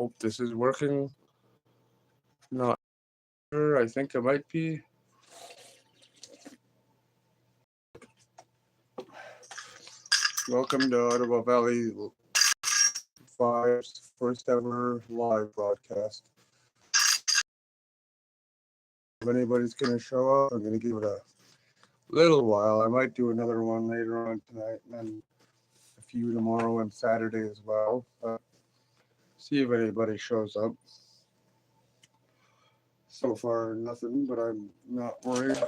Hope this is working. Not sure. I think it might be. Welcome to Ottawa Valley Vibes, first ever live broadcast. If anybody's going to show up, I'm going to give it a little while. I might do another one later on tonight, and then a few tomorrow and Saturday as well. But see if anybody shows up. So far, nothing, but I'm not worried.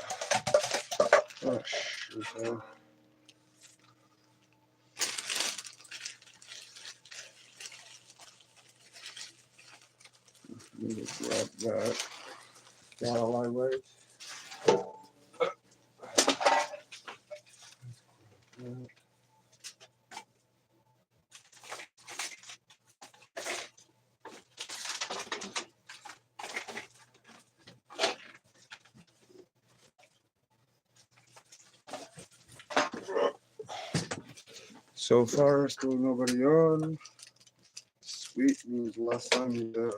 Oh, sure. Let me grab that while I wait. So far, still nobody on. Sweet, means less time to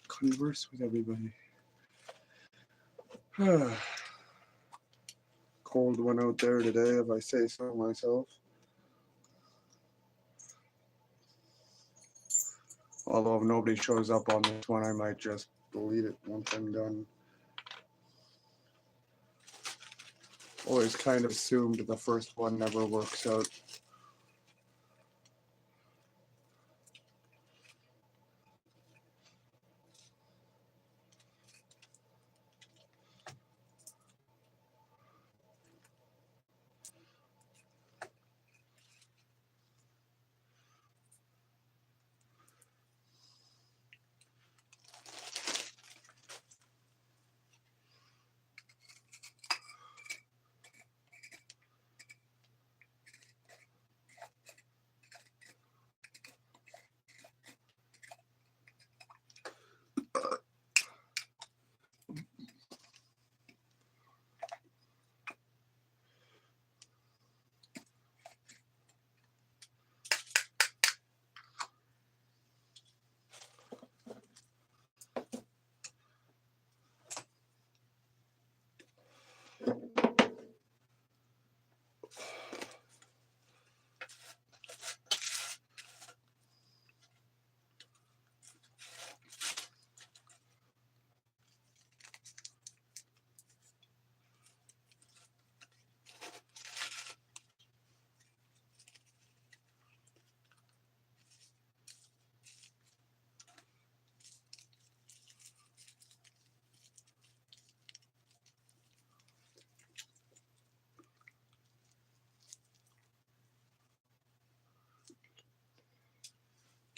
converse with everybody. Cold one out there today, if I say so myself. Although if nobody shows up on this one, I might just delete it once I'm done. Always kind of assumed the first one never works out.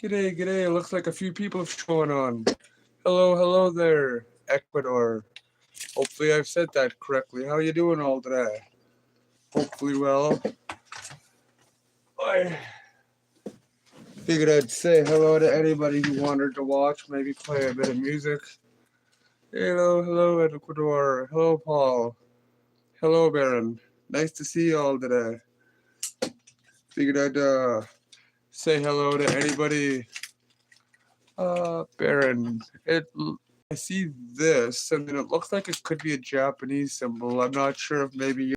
G'day, g'day. Looks like a few people have shown on. Hello, hello there, Ecuador. Hopefully I've said that correctly. How you doing all today? Hopefully well. I figured I'd say hello to anybody who wanted to watch, maybe play a bit of music. Hello, hello, Ecuador. Hello, Paul. Hello, Baron. Nice to see you all today. Figured I'd say hello to anybody. Baron. I see this, and then it looks like it could be a Japanese symbol. I'm not sure if maybe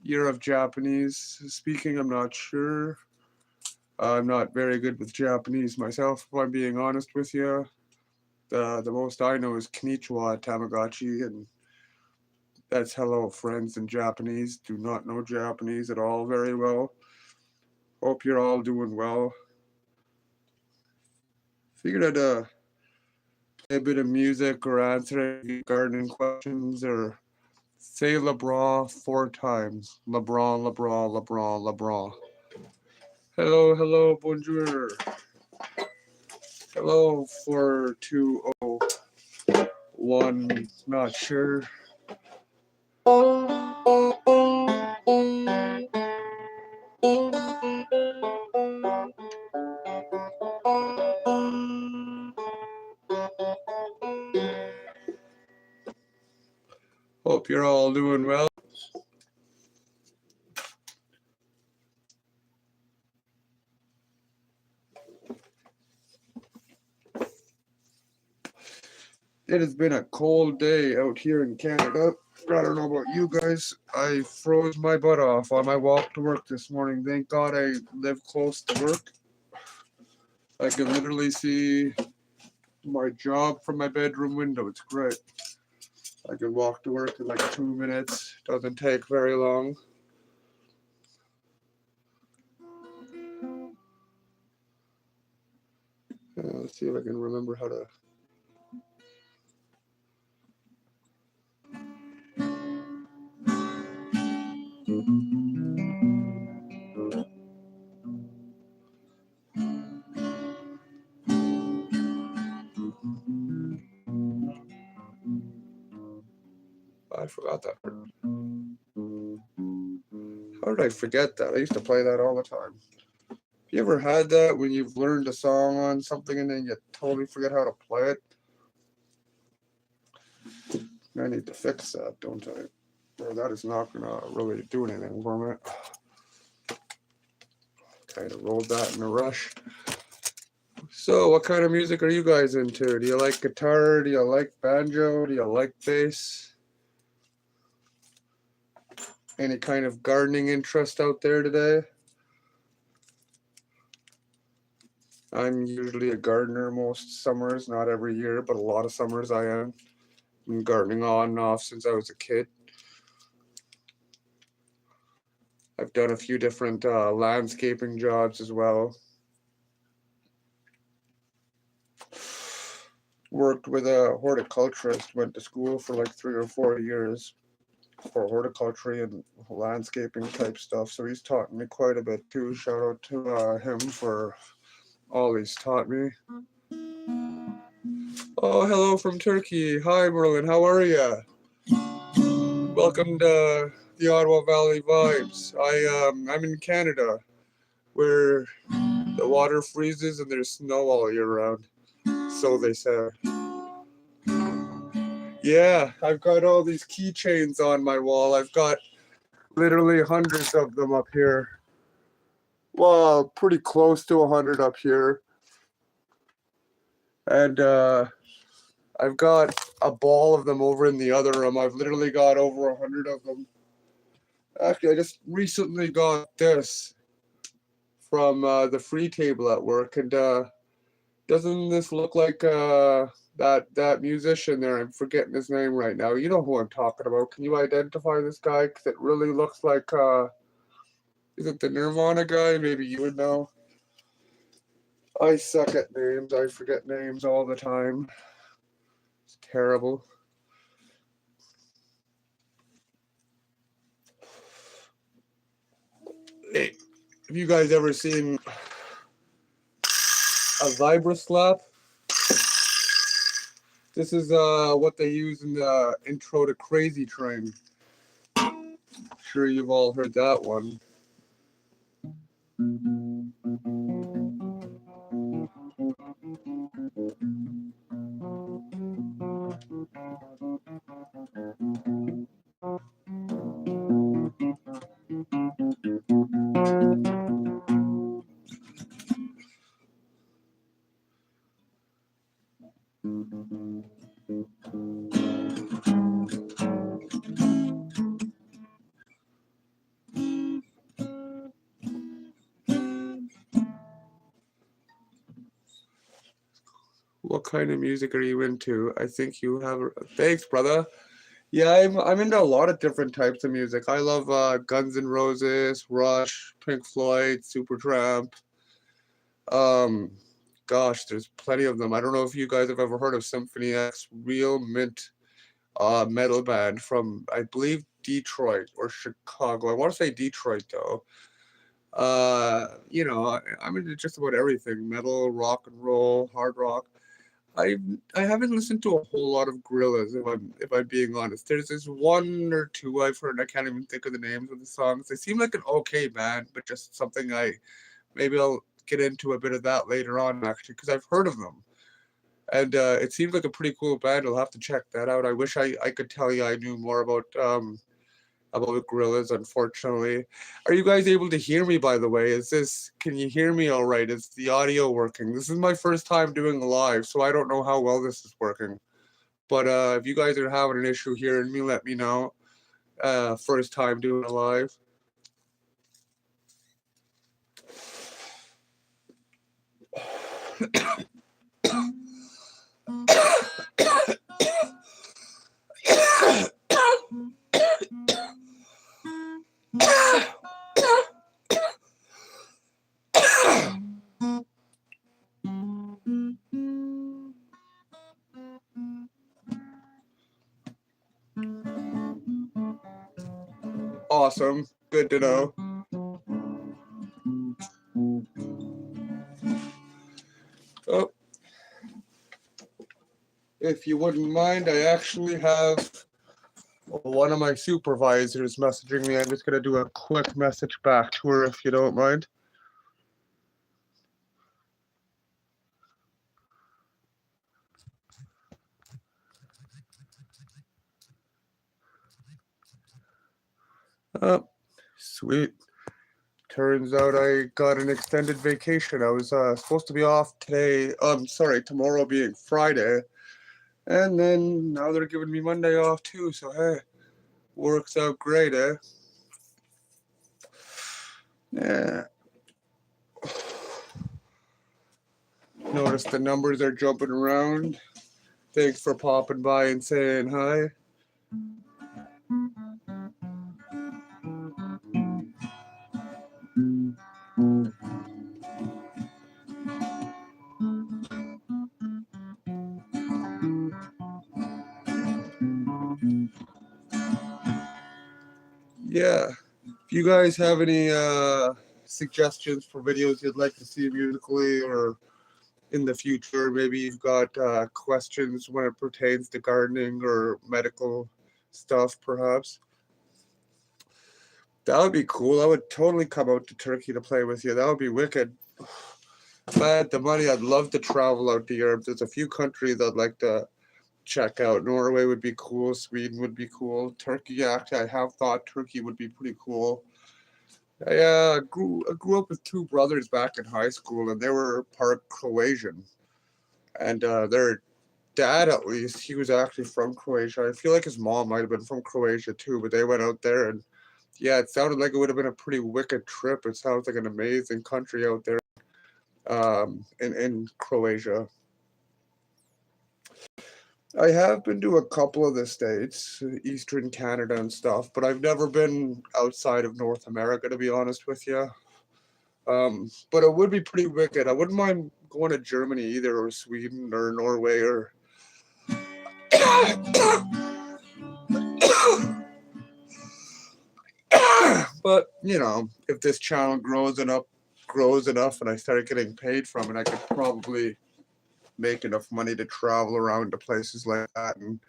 you're of Japanese speaking. I'm not sure. I'm not very good with Japanese myself, if I'm being honest with you. The most I know is Konnichiwa Tamagotchi, and that's hello friends in Japanese. Do not know Japanese at all very well. Hope you're all doing well. Figured I'd play a bit of music or answer any gardening questions or say LeBron 4 times. LeBron, LeBron, LeBron, LeBron. Hello, hello, bonjour. Hello, 4201, not sure. Hope you're all doing well. It has been a cold day out here in Canada. I don't know about you guys. I froze my butt off on my walk to work this morning. Thank God I live close to work. I can literally see my job from my bedroom window. It's great. I can walk to work in like 2 minutes. Doesn't take very long. Let's see if I can remember how to. I forgot that. How did I forget that? I used to play that all the time. You ever had that when you've learned a song on something and then you totally forget how to play it? I need to fix that, don't I? Or that is not gonna really do anything for me. Kind of rolled that in a rush. So, what kind of music are you guys into? Do you like guitar? Do you like banjo? Do you like bass? Any kind of gardening interest out there today? I'm usually a gardener most summers, not every year, but a lot of summers I am. Been gardening on and off since I was a kid. I've done a few different landscaping jobs as well. Worked with a horticulturist, went to school for like 3 or 4 years for horticulture and landscaping type stuff. So he's taught me quite a bit too. Shout out to him for all he's taught me. Oh, hello from Turkey. Hi, Merlin. How are you? Welcome to the Ottawa Valley Vibes. I'm in Canada, where the water freezes and there's snow all year round. So they say. Yeah, I've got all these keychains on my wall. I've got literally hundreds of them up here. Well, pretty close to 100 up here. And I've got a ball of them over in the other room. I've literally got over 100 of them. Actually, I just recently got this from the free table at work. And doesn't this look like that musician there? I'm forgetting his name right now. You know who I'm talking about. Can you identify this guy? Because it really looks like, is it the Nirvana guy? Maybe you would know. I suck at names. I forget names all the time. It's terrible. Hey, have you guys ever seen a vibra-slap? This is what they use in the intro to Crazy Train. Sure, you've all heard that one. What kind of music are you into? I think you have. Thanks, brother. Yeah, I'm into a lot of different types of music. I love Guns N' Roses, Rush, Pink Floyd, Supertramp. Gosh, there's plenty of them. I don't know if you guys have ever heard of Symphony X, real mint metal band from, I believe, Detroit or Chicago. I want to say Detroit though. I'm into just about everything: metal, rock and roll, hard rock. I haven't listened to a whole lot of Gorillaz, if I'm being honest. There's this one or two I've heard. I can't even think of the names of the songs. They seem like an okay band, but just something maybe I'll get into a bit of that later on actually, because I've heard of them, and it seems like a pretty cool band. I'll have to check that out. I wish I could tell you I knew more about Gorillaz, unfortunately. Are you guys able to hear me, by the way? Can you hear me all right? Is the audio working? This is my first time doing a live, so I don't know how well this is working. But if you guys are having an issue hearing me, let me know. First time doing a live. Awesome. Good to know. Oh, if you wouldn't mind, I actually have one of my supervisors messaging me. I'm just going to do a quick message back to her if you don't mind. Oh, sweet. Turns out I got an extended vacation. I was supposed to be off today. Sorry, tomorrow being Friday. And then now they're giving me Monday off too. So, hey, works out great, eh? Yeah. Notice the numbers are jumping around. Thanks for popping by and saying hi. Yeah. If you guys have any suggestions for videos you'd like to see musically or in the future, maybe you've got questions when it pertains to gardening or medical stuff, perhaps. That would be cool. I would totally come out to Turkey to play with you. That would be wicked. If I had the money, I'd love to travel out to Europe. There's a few countries I'd like to check out. Norway would be cool. Sweden would be cool. Turkey, actually, I have thought Turkey would be pretty cool. I grew up with two brothers back in high school, and they were part Croatian. And their dad, at least, he was actually from Croatia. I feel like his mom might have been from Croatia too, but they went out there, and yeah, it sounded like it would have been a pretty wicked trip. It sounds like an amazing country out there, in Croatia. I have been to a couple of the states, Eastern Canada and stuff, but I've never been outside of North America, to be honest with you. But it would be pretty wicked. I wouldn't mind going to Germany either, or Sweden, or Norway, or but you know, if this channel grows enough, and I start getting paid from it, I could probably make enough money to travel around to places like that. And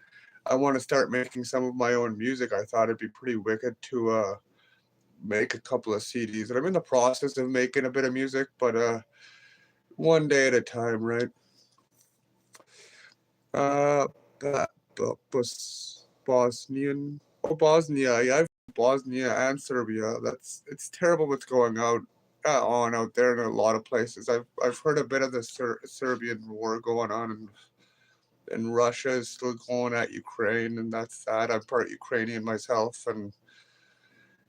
I want to start making some of my own music. I thought it'd be pretty wicked to make a couple of CDs, and I'm in the process of making a bit of music, but one day at a time, right? Uh, Bosnian. Oh, Bosnia. Yeah, I've Bosnia and Serbia. It's terrible what's going on out there in a lot of places. I've heard a bit of the Serbian war going on, and Russia is still going at Ukraine, and that's sad. I'm part Ukrainian myself, and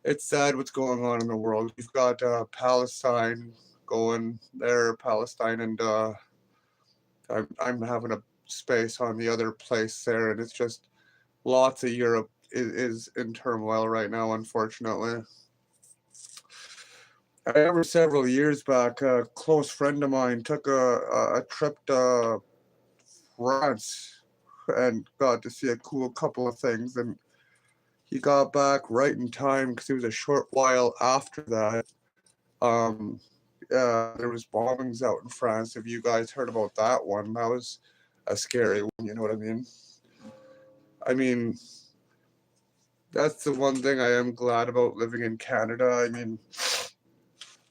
it's sad what's going on in the world. You've got Palestine going there, Palestine, and I'm having a space on the other place there, and it's just lots of Europe is in turmoil right now, unfortunately. I remember several years back, a close friend of mine took a trip to France and got to see a cool couple of things, and he got back right in time because it was a short while after that. Um, there was bombings out in France. Have you guys heard about that one? That was a scary one. You know what I mean? I mean, that's the one thing I am glad about living in Canada. I mean,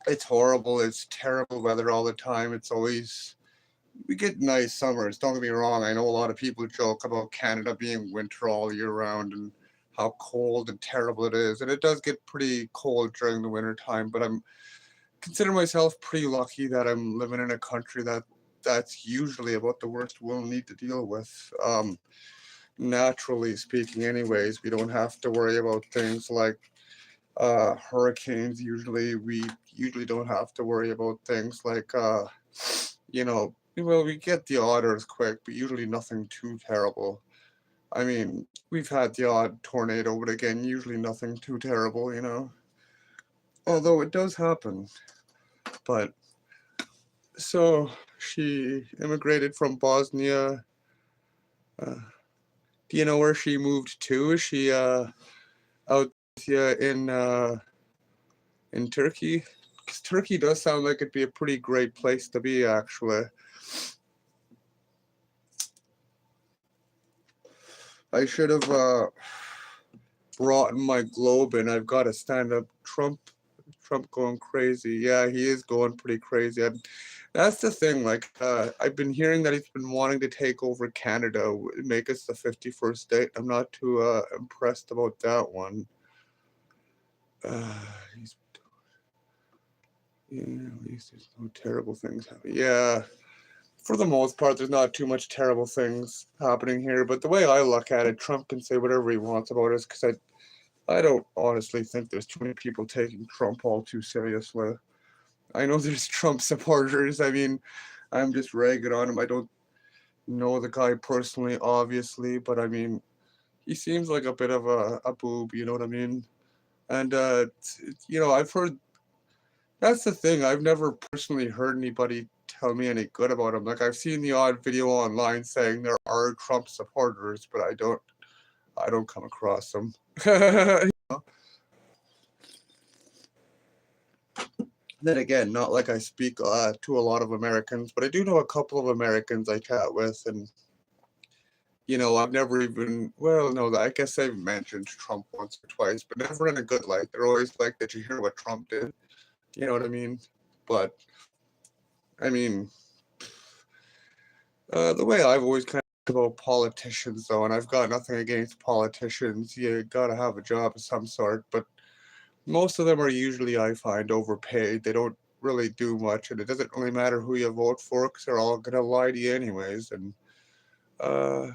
it's horrible. It's terrible weather all the time. It's always, we get nice summers. Don't get me wrong. I know a lot of people joke about Canada being winter all year round and how cold and terrible it is. And it does get pretty cold during the winter time, but I'm consider myself pretty lucky that I'm living in a country that's usually about the worst we'll need to deal with. naturally speaking anyways. We don't have to worry about things like hurricanes. We usually don't have to worry about things like well, we get the odd earthquake, but usually nothing too terrible. I mean, we've had the odd tornado, but again, usually nothing too terrible. Although it does happen. But so she immigrated from Bosnia. uh, do you know where she moved to? Is she out here in Turkey? 'Cause Turkey does sound like it'd be a pretty great place to be, actually. I should have brought my globe in. I've got to stand up. Trump going crazy. Yeah, he is going pretty crazy. That's the thing. Like, I've been hearing that he's been wanting to take over Canada, make us the 51st state. I'm not too impressed about that one. He's Yeah, at least there's no terrible things happening. Yeah, for the most part, there's not too much terrible things happening here. But the way I look at it, Trump can say whatever he wants about us, because I don't honestly think there's too many people taking Trump all too seriously. I know there's Trump supporters. I mean, I'm just ragging on him. I don't know the guy personally, obviously, but I mean, he seems like a bit of a boob, you know what I mean? And, I've heard that's the thing. I've never personally heard anybody tell me any good about him. Like, I've seen the odd video online saying there are Trump supporters, but I don't come across them. Then again, not like I speak to a lot of Americans, but I do know a couple of Americans I chat with, and I've never even, well, no, I guess I've mentioned Trump once or twice, but never in a good light. They're always like, "Did you hear what Trump did?" You know what I mean? But I mean, the way I've always kind of about politicians, though, and I've got nothing against politicians. You gotta have a job of some sort, but most of them are usually, I find, overpaid. They don't really do much, and it doesn't really matter who you vote for, because they're all gonna lie to you anyways. And uh,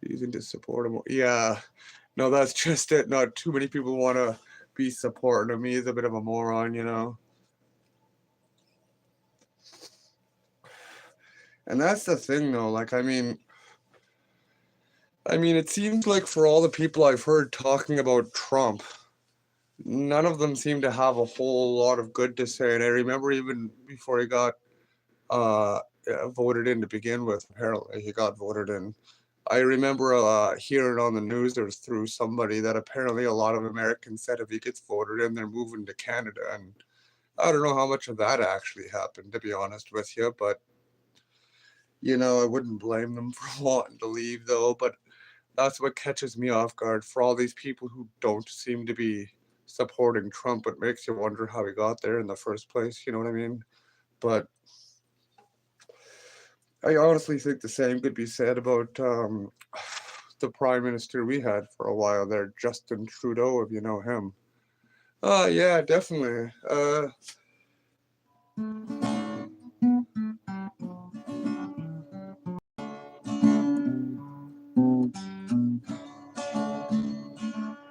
using to support them, yeah, no, that's just it. Not too many people want to be supporting him. He's a bit of a moron. And that's the thing, though. Like, I mean, it seems like for all the people I've heard talking about Trump, none of them seem to have a whole lot of good to say. And I remember even before he got uh, voted in to begin with, apparently he got voted in. I remember hearing on the news or through somebody that apparently a lot of Americans said if he gets voted in, they're moving to Canada. And I don't know how much of that actually happened, to be honest with you. But, I wouldn't blame them for wanting to leave, though. But that's what catches me off guard. For all these people who don't seem to be supporting Trump, it makes you wonder how he got there in the first place. You know what I mean? But I honestly think the same could be said about the prime minister we had for a while there, Justin Trudeau, if you know him. Yeah, definitely.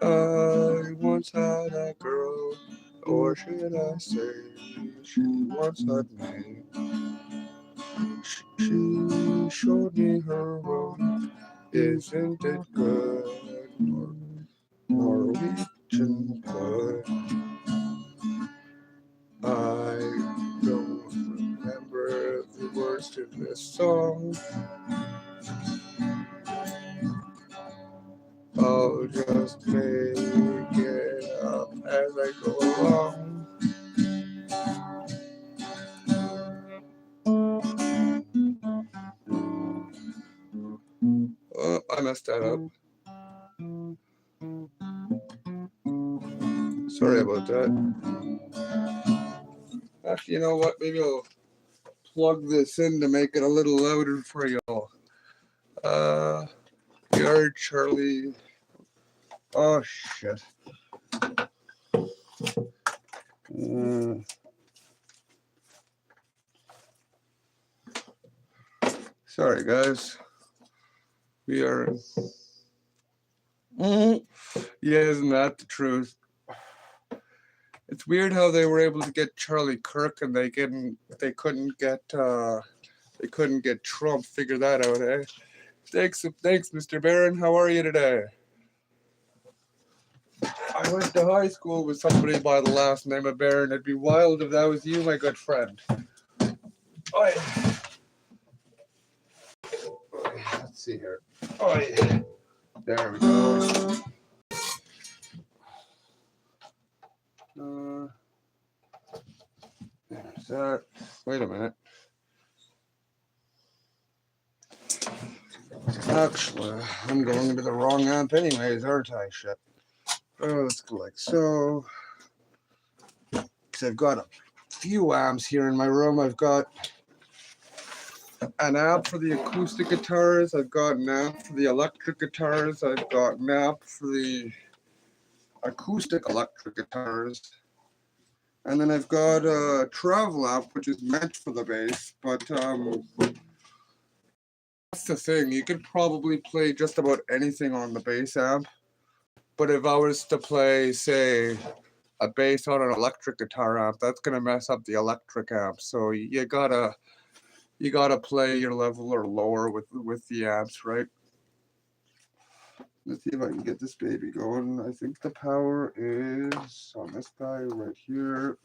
I once had a girl, or should I say, she once had me. She showed me her room. Isn't it good? Norwegian good. I don't remember the words to this song. I'll just make it up as I go along. I messed that up. Sorry about that. Actually, you know what? Maybe I'll plug this in to make it a little louder for y'all. Yard Charlie. Oh, shit. Sorry, guys. We are. Mhm. Yeah, isn't that the truth? It's weird how they were able to get Charlie Kirk and they couldn't get Trump. Figure that out, eh? Thanks, Mr. Barron. How are you today? I went to high school with somebody by the last name of Barron. It'd be wild if that was you, my good friend. Oi. Let's see here. Oi. There we go. There's that. Wait a minute. Actually, I'm going into the wrong amp anyways, aren't I? Shit. Oh, let's go like so. Because I've got a few amps here in my room. I've got an amp for the acoustic guitars. I've got an amp for the electric guitars. I've got an amp for the acoustic electric guitars. And then I've got a travel amp, which is meant for the bass. But that's the thing. You could probably play just about anything on the bass amp. But if I was to play, say, a bass on an electric guitar amp, that's gonna mess up the electric amp. So you gotta play your level or lower with the amps, right? Let's see if I can get this baby going. I think the power is on this guy right here.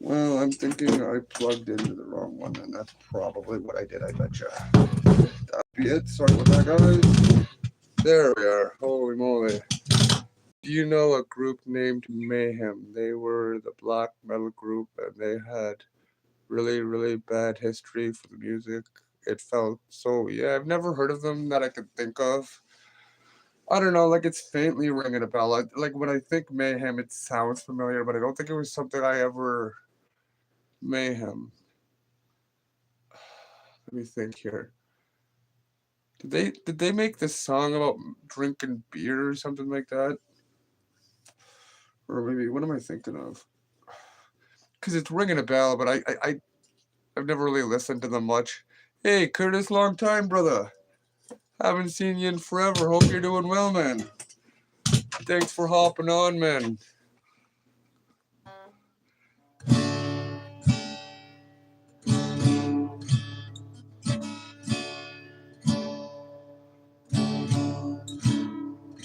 Well, I'm thinking I plugged into the wrong one, and that's probably what I did, I betcha. That'd be it. Sorry about that, guys. There we are. Holy moly. Do you know a group named Mayhem? They were the black metal group, and they had really, really bad history for the music. It felt so, yeah, I've never heard of them that I could think of. I don't know, like it's faintly ringing a bell. Like when I think Mayhem, it sounds familiar, but I don't think it was something I ever. Mayhem. Let me think here. Did they make this song about drinking beer or something like that? Or maybe what am I thinking of? Because it's ringing a bell, but I've never really listened to them much. Hey, Curtis, long time, brother. Haven't seen you in forever. Hope you're doing well, man. Thanks for hopping on, man.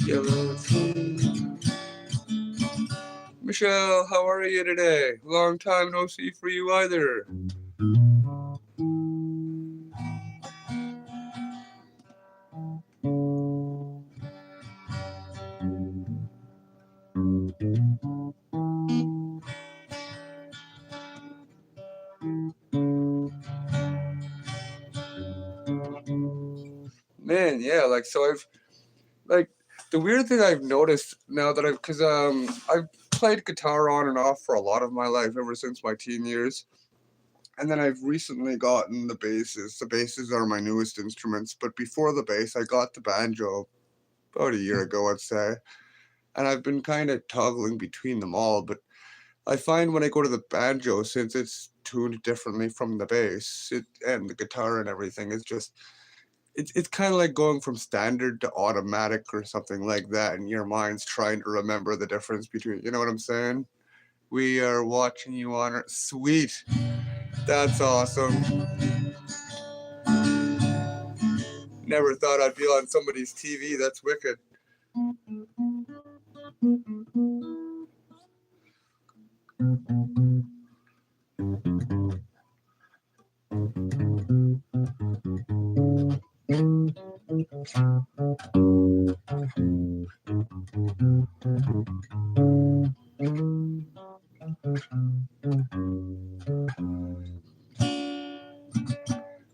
Yellow team. Michelle, how are you today? Long time no see for you either. Man, yeah, like so like the weird thing I've noticed now that I've played guitar on and off for a lot of my life ever since my teen years. And then I've recently gotten the basses. The basses are my newest instruments, but before the bass, I got the banjo about a year ago, I'd say. And I've been kind of toggling between them all, but I find when I go to the banjo, since it's tuned differently from the bass and the guitar and everything, it's kind of like going from standard to automatic or something like that, and your mind's trying to remember the difference between, you know what I'm saying? We are watching you on our sweet. That's awesome. Never thought I'd be on somebody's TV. That's wicked.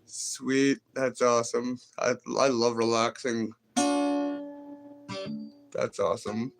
Sweet. That's awesome. I love relaxing. That's awesome.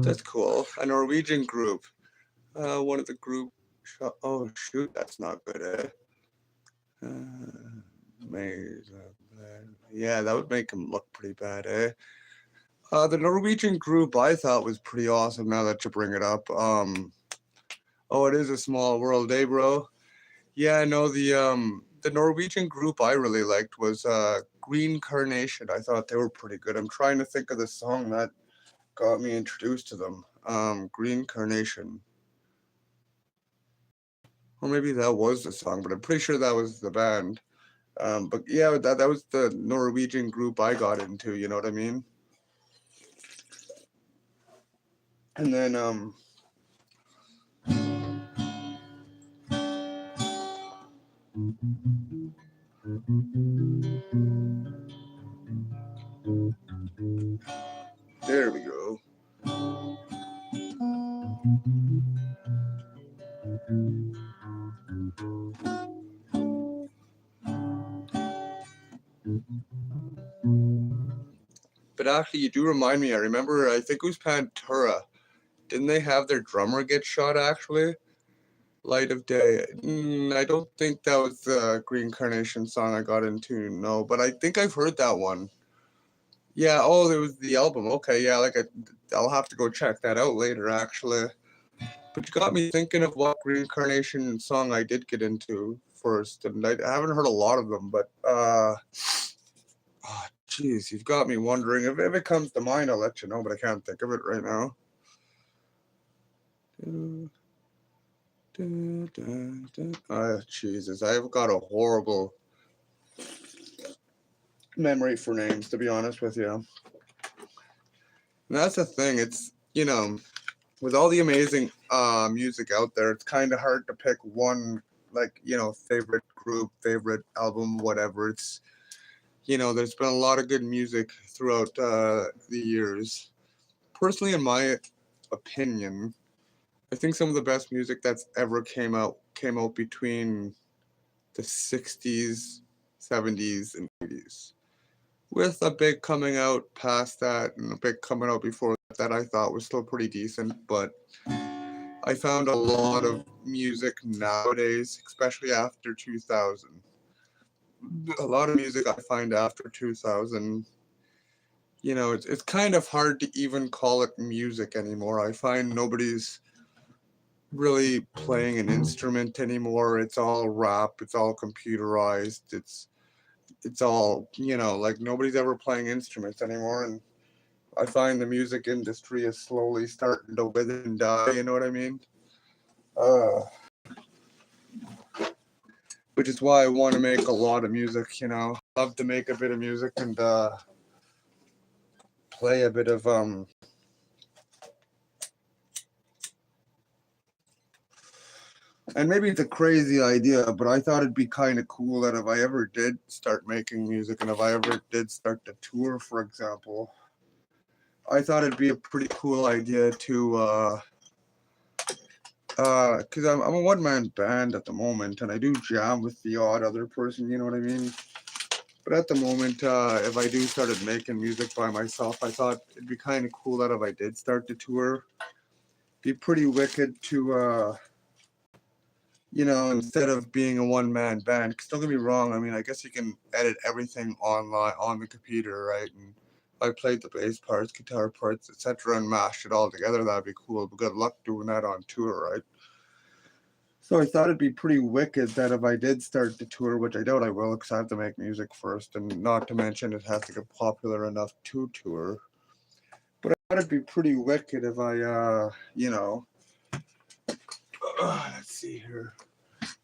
That's cool. A Norwegian group. One of the group. Oh shoot, that's not good, eh? Maze, yeah, that would make him look pretty bad, eh? The Norwegian group I thought was pretty awesome. Now that you bring it up, oh, it is a small world, eh, bro? Yeah, no, the Norwegian group I really liked was Green Carnation. I thought they were pretty good. I'm trying to think of the song that got me introduced to them. Green Carnation. Or maybe that was the song, but I'm pretty sure that was the band. But yeah, that was the Norwegian group I got into, you know what I mean? And then there we go. But actually, you do remind me. I remember, I think it was Pantera. Didn't they have their drummer get shot, actually? Light of Day. I don't think that was the Green Carnation song I got into, no. But I think I've heard that one. Yeah, oh, there was the album. Okay, yeah, I'll have to go check that out later, actually. But you got me thinking of what Green Carnation song I did get into first. And I haven't heard a lot of them, but, oh, jeez, you've got me wondering. If it comes to mind, I'll let you know, but I can't think of it right now. Jesus, I've got a horrible memory for names, to be honest with you. And that's the thing. It's, with all the amazing music out there, it's kind of hard to pick one, favorite group, favorite album, whatever. It's, there's been a lot of good music throughout the years. Personally, in my opinion, I think some of the best music that's ever came out between the 60s, 70s, and 80s. With a bit coming out past that and a bit coming out before that I thought was still pretty decent, but I found a lot of music nowadays, especially after 2000. A lot of music I find after 2000, it's kind of hard to even call it music anymore. I find nobody's really playing an instrument anymore. It's all rap, it's all computerized, it's all, like nobody's ever playing instruments anymore. And I find the music industry is slowly starting to wither and die, you know what I mean? Which is why I want to make a lot of music, love to make a bit of music and play a bit of and maybe it's a crazy idea, but I thought it'd be kind of cool that if I ever did start making music and if I ever did start to tour, for example, I thought it'd be a pretty cool idea to because I'm a one-man band at the moment and I do jam with the odd other person, you know what I mean? But at the moment, if I do started making music by myself, I thought it'd be kind of cool that if I did start to tour, be pretty wicked to instead of being a one-man band, because don't get me wrong, I mean, I guess you can edit everything online on the computer, right? And if I played the bass parts, guitar parts, etc., and mashed it all together, that'd be cool. But good luck doing that on tour, right? So I thought it'd be pretty wicked that if I did start the tour, which I doubt I will, because I have to make music first, and not to mention it has to get popular enough to tour. But I thought it'd be pretty wicked if I, let's see here.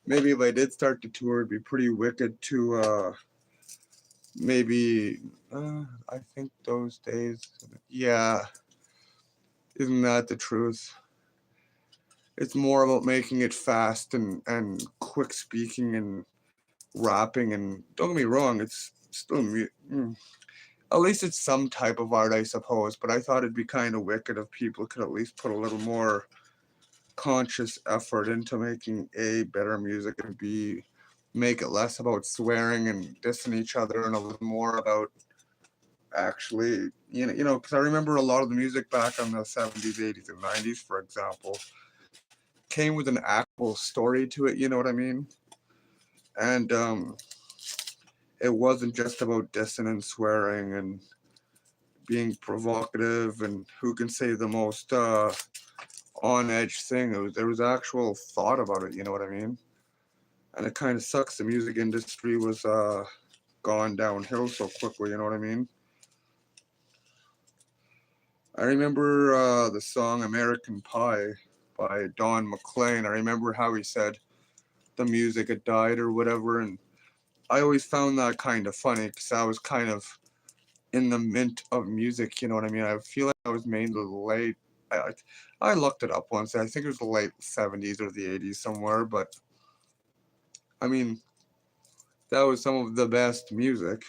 Maybe if I did start the tour, it'd be pretty wicked to, maybe, I think those days, yeah, isn't that the truth? It's more about making it fast and quick speaking and rapping, and don't get me wrong, it's still at least it's some type of art, I suppose. But I thought it'd be kind of wicked if people could at least put a little more conscious effort into making a better music, and b make it less about swearing and dissing each other and a little more about actually, because I remember a lot of the music back in the 70s, 80s, and 90s, for example, came with an actual story to it, you know what I mean? And it wasn't just about dissing and swearing and being provocative and who can say the most on edge thing. There was actual thought about it, you know what I mean? And it kind of sucks the music industry was gone downhill so quickly, you know what I mean? I remember the song American Pie by Don McLean. I remember how he said the music had died or whatever, and I always found that kind of funny because I was kind of in the mint of music, you know what I mean? I feel like I was made in the late, I, I looked it up once, I think it was the late 70s or the 80s somewhere, but I mean, that was some of the best music.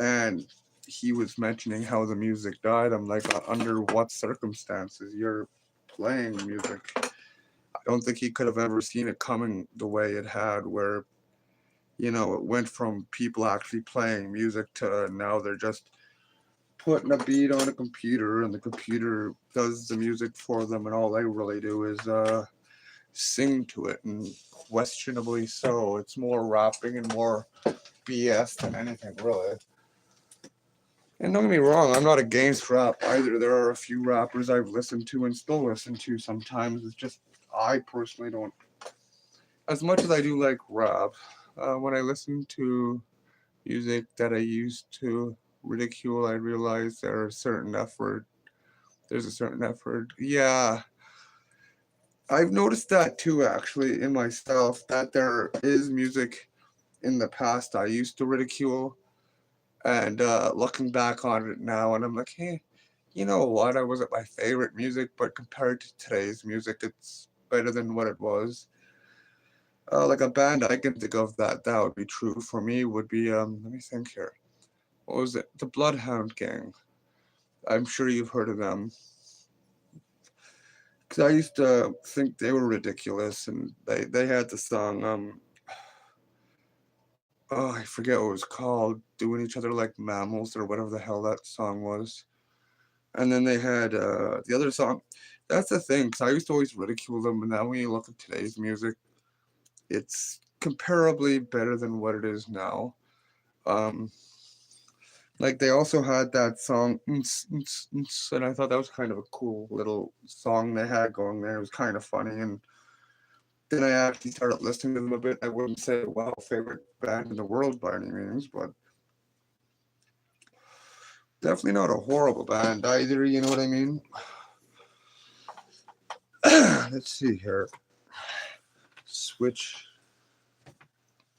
And he was mentioning how the music died. I'm like, under what circumstances you're playing music? I don't think he could have ever seen it coming the way it had, where, it went from people actually playing music to now they're just putting a beat on a computer and the computer does the music for them, and all they really do is sing to it, and questionably so. It's more rapping and more BS than anything, really. And don't get me wrong, I'm not against rap either. There are a few rappers I've listened to and still listen to sometimes. It's just I personally don't, as much as I do like rap, when I listen to music that I used to ridicule, I realize there's a certain effort. Yeah, I've noticed that too, actually, in myself, that there is music in the past I used to ridicule, and looking back on it now, and I'm like, hey, you know what? I wasn't my favorite music, but compared to today's music, it's better than what it was. Like a band I can think of that would be true for me would be let me think here. What was it? The Bloodhound Gang. I'm sure you've heard of them. Because I used to think they were ridiculous, and they had the song oh, I forget what it was called, doing each other like mammals or whatever the hell that song was. And then they had the other song. That's the thing, because I used to always ridicule them, but now when you look at today's music, it's comparably better than what it is now. Um, like they also had that song, and I thought that was kind of a cool little song they had going there. It was kind of funny, and then I actually started listening to them a bit. I wouldn't say, wow, favorite band in the world by any means, but definitely not a horrible band either, you know what I mean? Let's see here. Switch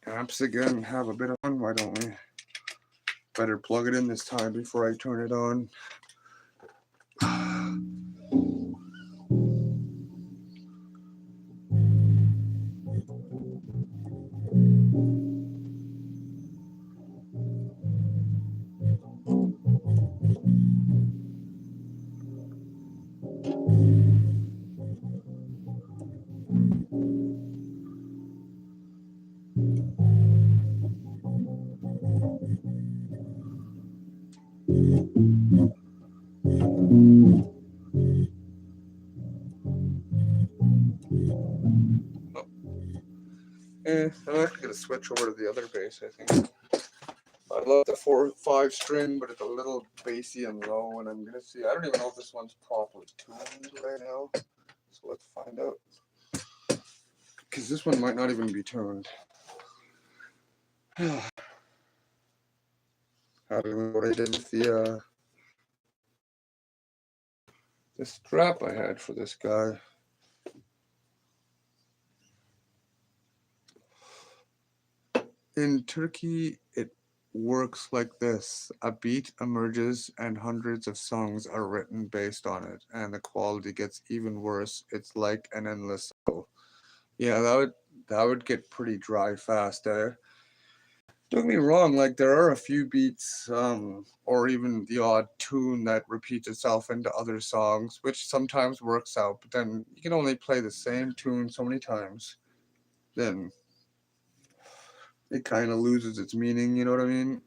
amps again and have a bit of fun. Why don't we? Better plug it in this time before I turn it on. I'm actually going to switch over to the other bass, I think. I love the 4/5 string, but it's a little bassy and low, and I'm going to see. I don't even know if this one's properly tuned right now, so let's find out. because this one might not even be tuned. I don't know what I did with the strap I had for this guy. In Turkey, it works like this. A beat emerges and hundreds of songs are written based on it, and the quality gets even worse. It's like an endless cycle. Yeah, that would get pretty dry fast. Don't get me wrong, like there are a few beats, or even the odd tune that repeats itself into other songs, which sometimes works out, but then you can only play the same tune so many times. Then it kind of loses its meaning, you know what I mean?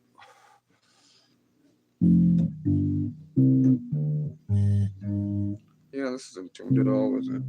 Yeah, this isn't tuned at all, is it?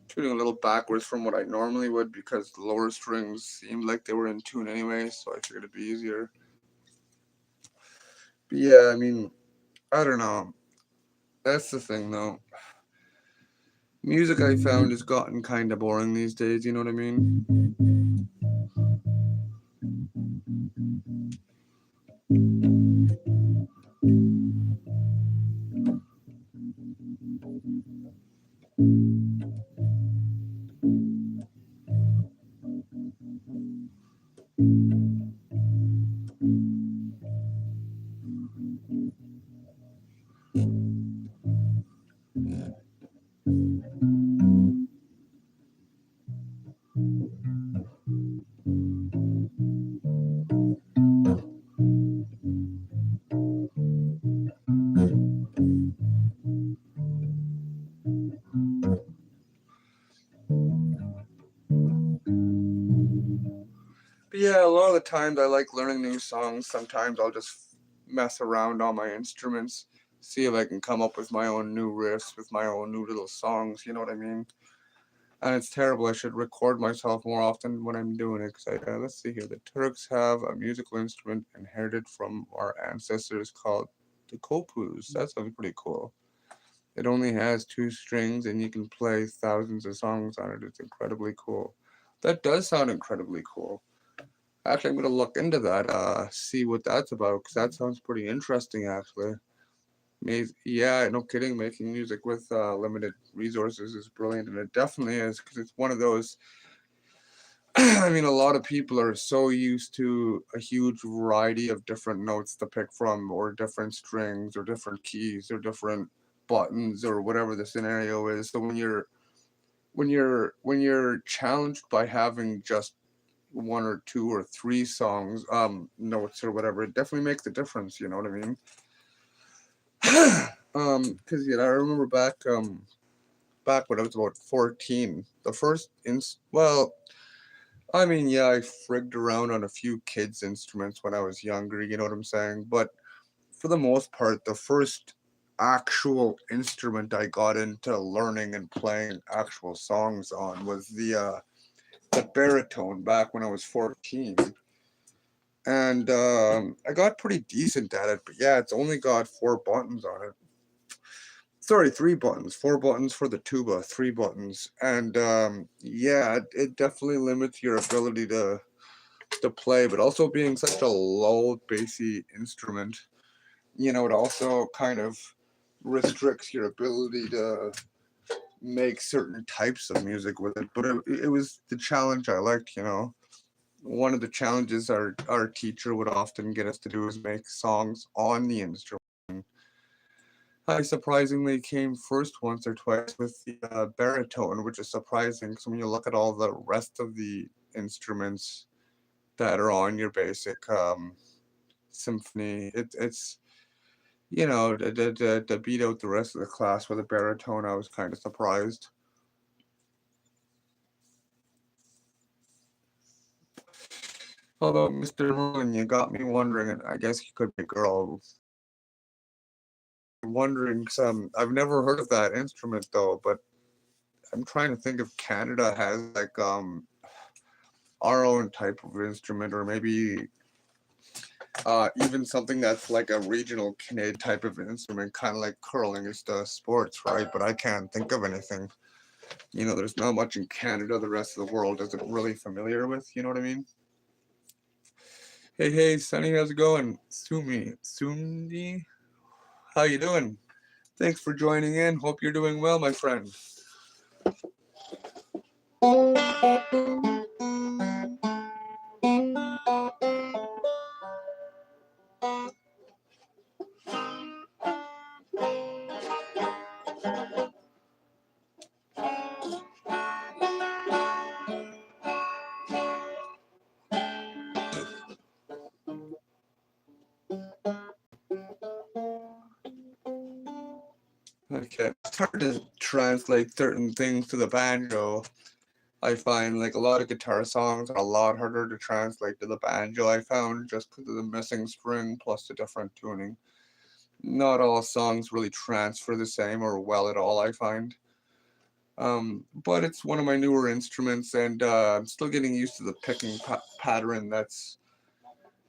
Tuning a little backwards from what I normally would because the lower strings seemed like they were in tune anyway, so I figured it'd be easier. But yeah, I mean, I don't know. That's the thing though. Music I found has gotten kind of boring these days, you know what I mean? But yeah, a lot of the times I like learning new songs. Sometimes I'll just mess around on my instruments, see if I can come up with my own new riffs, with my own new little songs, you know what I mean? And it's terrible. I should record myself more often when I'm doing it. Cause let's see here. The Turks have a musical instrument inherited from our ancestors called the kopuz. That sounds pretty cool. It only has two strings and you can play thousands of songs on it. It's incredibly cool. That does sound incredibly cool. Actually, I'm gonna look into that, see what that's about, because that sounds pretty interesting, actually. Yeah, no kidding. Making music with limited resources is brilliant, and it definitely is, because it's one of those. I mean, a lot of people are so used to a huge variety of different notes to pick from, or different strings, or different keys, or different buttons, or whatever the scenario is. So when you're challenged by having just one or two or three songs, notes or whatever, it definitely makes a difference. You know what I mean? Because I remember back when I was about 14, the first well, I mean, yeah, I frigged around on a few kids' instruments when I was younger. You know what I'm saying? But for the most part, the first actual instrument I got into learning and playing actual songs on was the baritone back when I was 14. And I got pretty decent at it, but yeah, it's only got four buttons on it. Sorry, three buttons. Four buttons for the tuba, three buttons, and yeah, it definitely limits your ability to play. But also being such a low bassy instrument, it also kind of restricts your ability to make certain types of music with it. But it was the challenge I liked. one of the challenges our teacher would often get us to do is make songs on the instrument. I surprisingly came first once or twice with the baritone, which is surprising because when you look at all the rest of the instruments that are on your basic symphony, it's to beat out the rest of the class with a baritone, I was kind of surprised. Although, Mr. Merlin, you got me wondering, and I guess you could be a girl. Wondering some. I've never heard of that instrument though, but I'm trying to think if Canada has like our own type of instrument, or maybe even something that's like a regional Canadian type of instrument, kind of like curling is the sports, right? But I can't think of anything. There's not much in Canada the rest of the world isn't really familiar with. You know what I mean? Hey, Sonny, how's it going? Sumi, how you doing? Thanks for joining in. Hope you're doing well, my friend. Okay, it's hard to translate certain things to the banjo. I find like a lot of guitar songs are a lot harder to translate to the banjo. I found just because of the missing string plus the different tuning. Not all songs really transfer the same or well at all, I find. But it's one of my newer instruments, and I'm still getting used to the picking pattern that's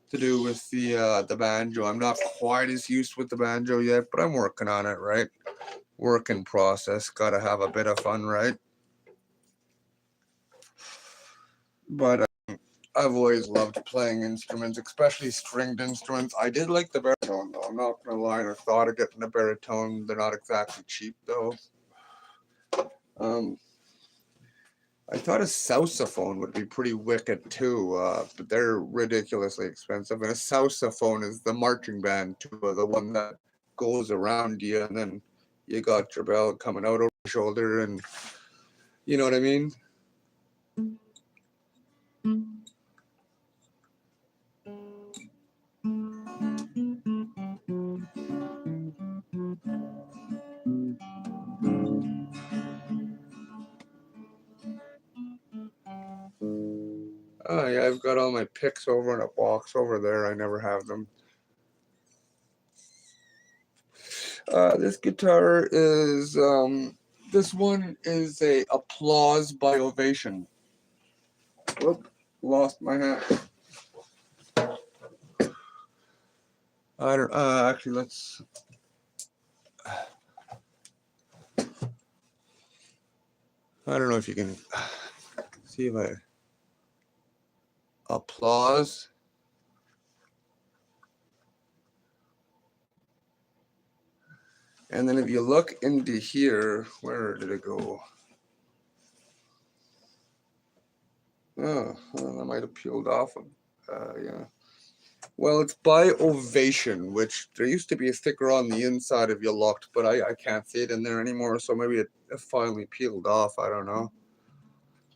to do with the banjo. I'm not quite as used with the banjo yet, but I'm working on it, right? Work in process. Gotta have a bit of fun, right? But I've always loved playing instruments, especially stringed instruments. I did like the baritone, though. I'm not gonna lie. I thought of getting a baritone. They're not exactly cheap, though. Um, I thought a sousaphone would be pretty wicked too, but they're ridiculously expensive. And a sousaphone is the marching band tuba, the one that goes around you, and then you got your bell coming out over your shoulder, and you know what I mean? Oh yeah, I've got all my picks over in a box over there. I never have them. This guitar is this one is a Applause by Ovation. Whoop, lost my hat. I don't. Actually, let's. I don't know if you can see if I applause. And then if you look into here, where did it go? Oh, well, that might have peeled off. Yeah. Well, it's by Ovation, which there used to be a sticker on the inside if you looked, but I can't see it in there anymore, so maybe it finally peeled off. I don't know.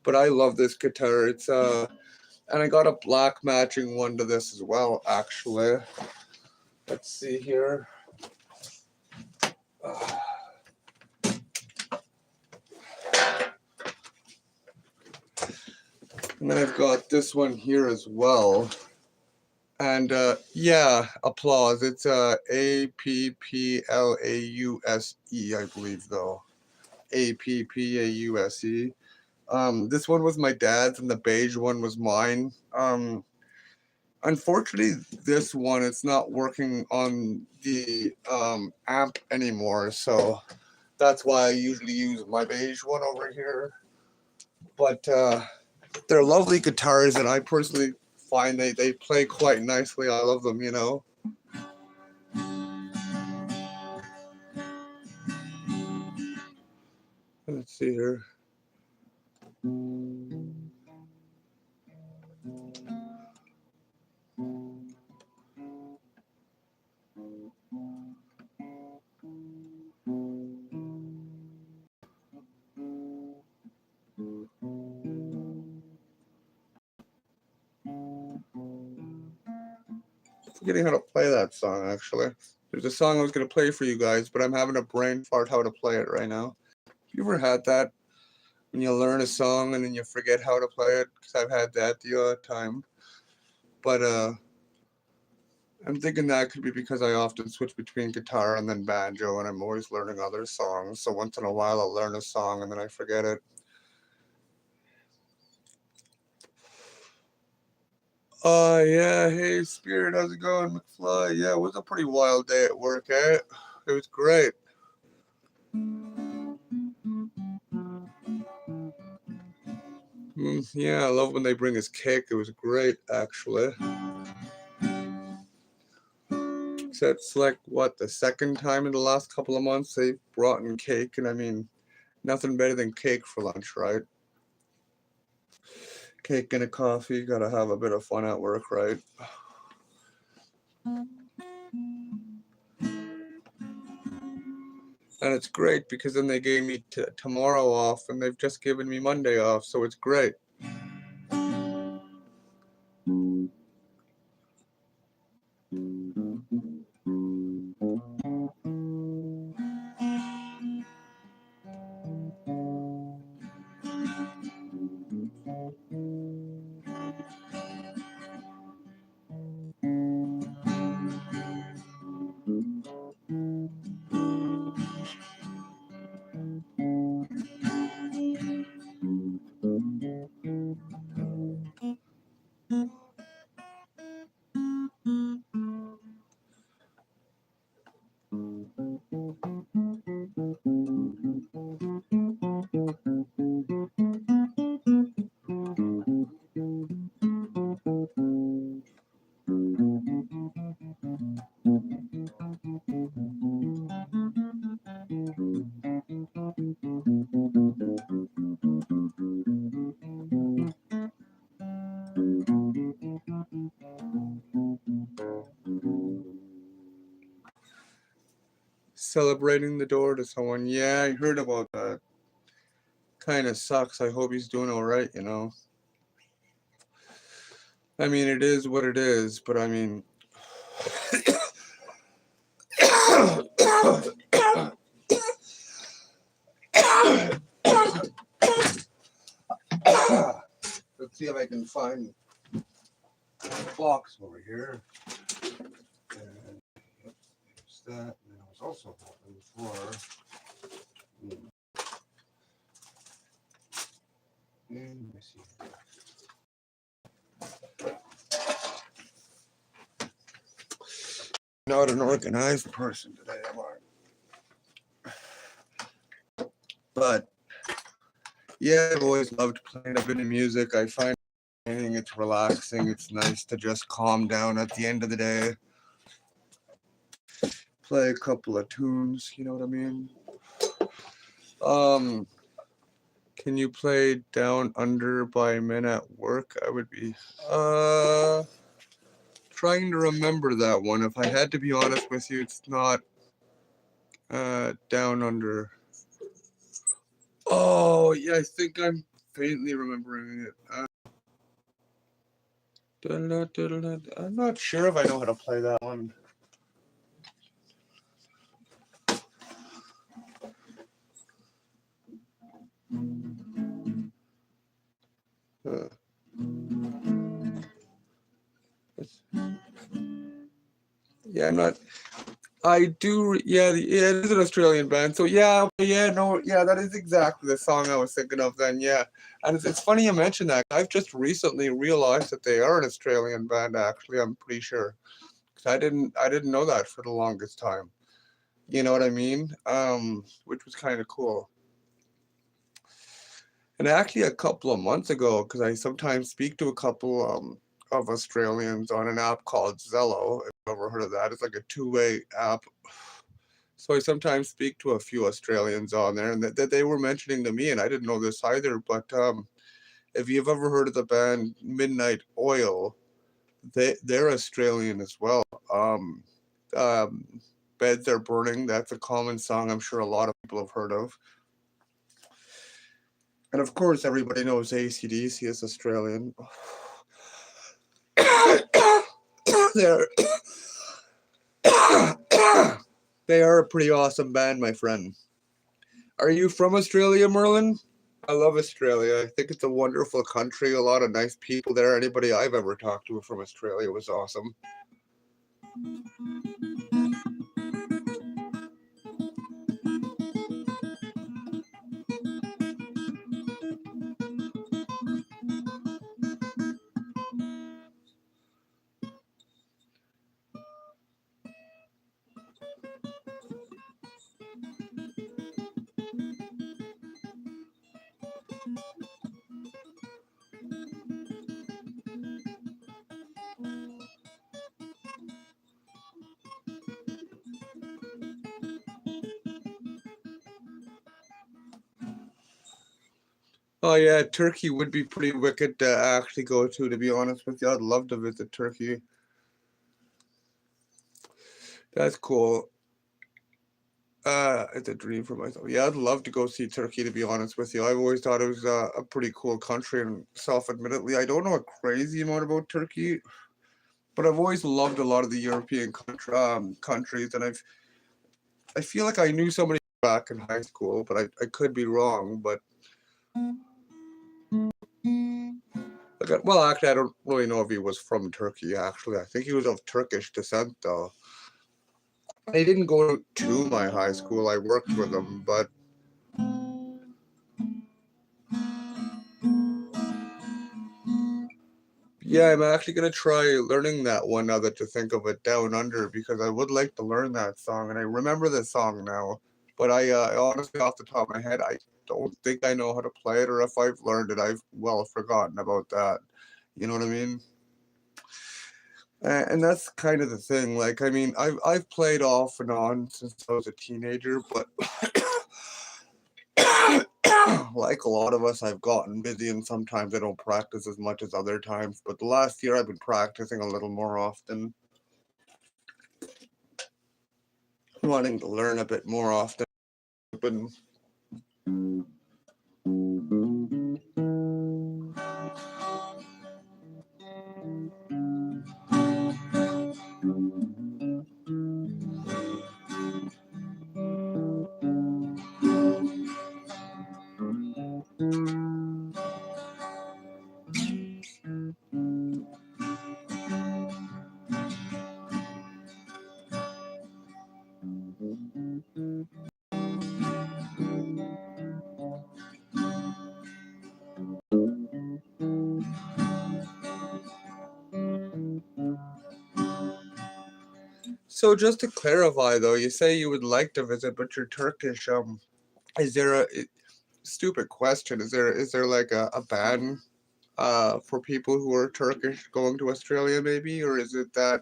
But I love this guitar. It's and I got a black matching one to this as well, actually. Let's see here. And then I've got this one here as well. And yeah, applause. It's Applause, I believe, though. Appause. This one was my dad's, and the beige one was mine. Unfortunately, this one it's not working on the amp anymore, so that's why I usually use my beige one over here. But they're lovely guitars, and I personally find they play quite nicely. I love them, Let's see here. forgetting how to play that song, actually. There's a song I was going to play for you guys, but I'm having a brain fart how to play it right now. You ever had that? When you learn a song and then you forget how to play it? Because I've had that the odd time. But I'm thinking that could be because I often switch between guitar and then banjo, and I'm always learning other songs. So once in a while I'll learn a song and then I forget it. Yeah, hey Spirit, how's it going, McFly? Yeah, it was a pretty wild day at work, eh? It was great. Yeah, I love when they bring us cake. It was great, actually. So it's like, what, the second time in the last couple of months they've brought in cake, and I mean, nothing better than cake for lunch, right? Cake and a coffee, gotta have a bit of fun at work, right? And it's great because then they gave me tomorrow off, and they've just given me Monday off, so it's great. Celebrating the door to someone. Yeah, I heard about that. Kind of sucks. I hope he's doing all right, you know. I mean, it is what it is, but I mean, let's see if I can find a box over here. And there's that. And I was also hoping for. Let me see. Not an organized person today, am I? But yeah, I've always loved playing a bit of music. I find it's relaxing. It's nice to just calm down at the end of the day. Play a couple of tunes, you know what I mean? Can you play Down Under by Men at Work? I would be trying to remember that one. If I had to be honest with you, it's not Down Under. Oh, yeah, I think I'm faintly remembering it. I'm not sure if I know how to play that one. Yeah, I'm not. I do. Yeah, yeah, it is an Australian band. So yeah, no, yeah, that is exactly the song I was thinking of then. Yeah, and it's funny you mentioned that. I've just recently realized that they are an Australian band. Actually, I'm pretty sure, because I didn't know that for the longest time. You know what I mean? Which was kind of cool. And actually, a couple of months ago, because I sometimes speak to a couple of Australians on an app called Zello. If you've ever heard of that, it's like a two-way app. So I sometimes speak to a few Australians on there, and that they were mentioning to me, and I didn't know this either. But if you've ever heard of the band Midnight Oil, they're Australian as well. Um, Beds Are Burning. That's a common song I'm sure a lot of people have heard of. And of course, everybody knows AC/DC is Australian. they're they are a pretty awesome band, my friend. Are you from Australia, Merlin? I love Australia. I think it's a wonderful country. A lot of nice people there. Anybody I've ever talked to from Australia was awesome. Oh yeah, Turkey would be pretty wicked to actually go to be honest with you. I'd love to visit Turkey. That's cool. It's a dream for myself. Yeah, I'd love to go see Turkey, to be honest with you. I've always thought it was a pretty cool country, and self-admittedly, I don't know a crazy amount about Turkey, but I've always loved a lot of the European countries, and I feel like I knew somebody back in high school, but I could be wrong. But well, actually, I don't really know if he was from Turkey. Actually, I think he was of Turkish descent, though. He didn't go to my high school. I worked with him, but yeah, I'm actually gonna try learning that one now that you think of it, Down Under, because I would like to learn that song, and I remember the song now. But I honestly, off the top of my head, I don't think I know how to play it, or if I've learned it, I've well forgotten about that. You know what I mean? And that's kind of the thing. Like, I mean, I've played off and on since I was a teenager, but like a lot of us, I've gotten busy, and sometimes I don't practice as much as other times. But the last year, I've been practicing a little more often, wanting to learn a bit more often. But so just to clarify, though, you say you would like to visit, but you're Turkish. Is there stupid question? Is there like a ban for people who are Turkish going to Australia, maybe, or is it that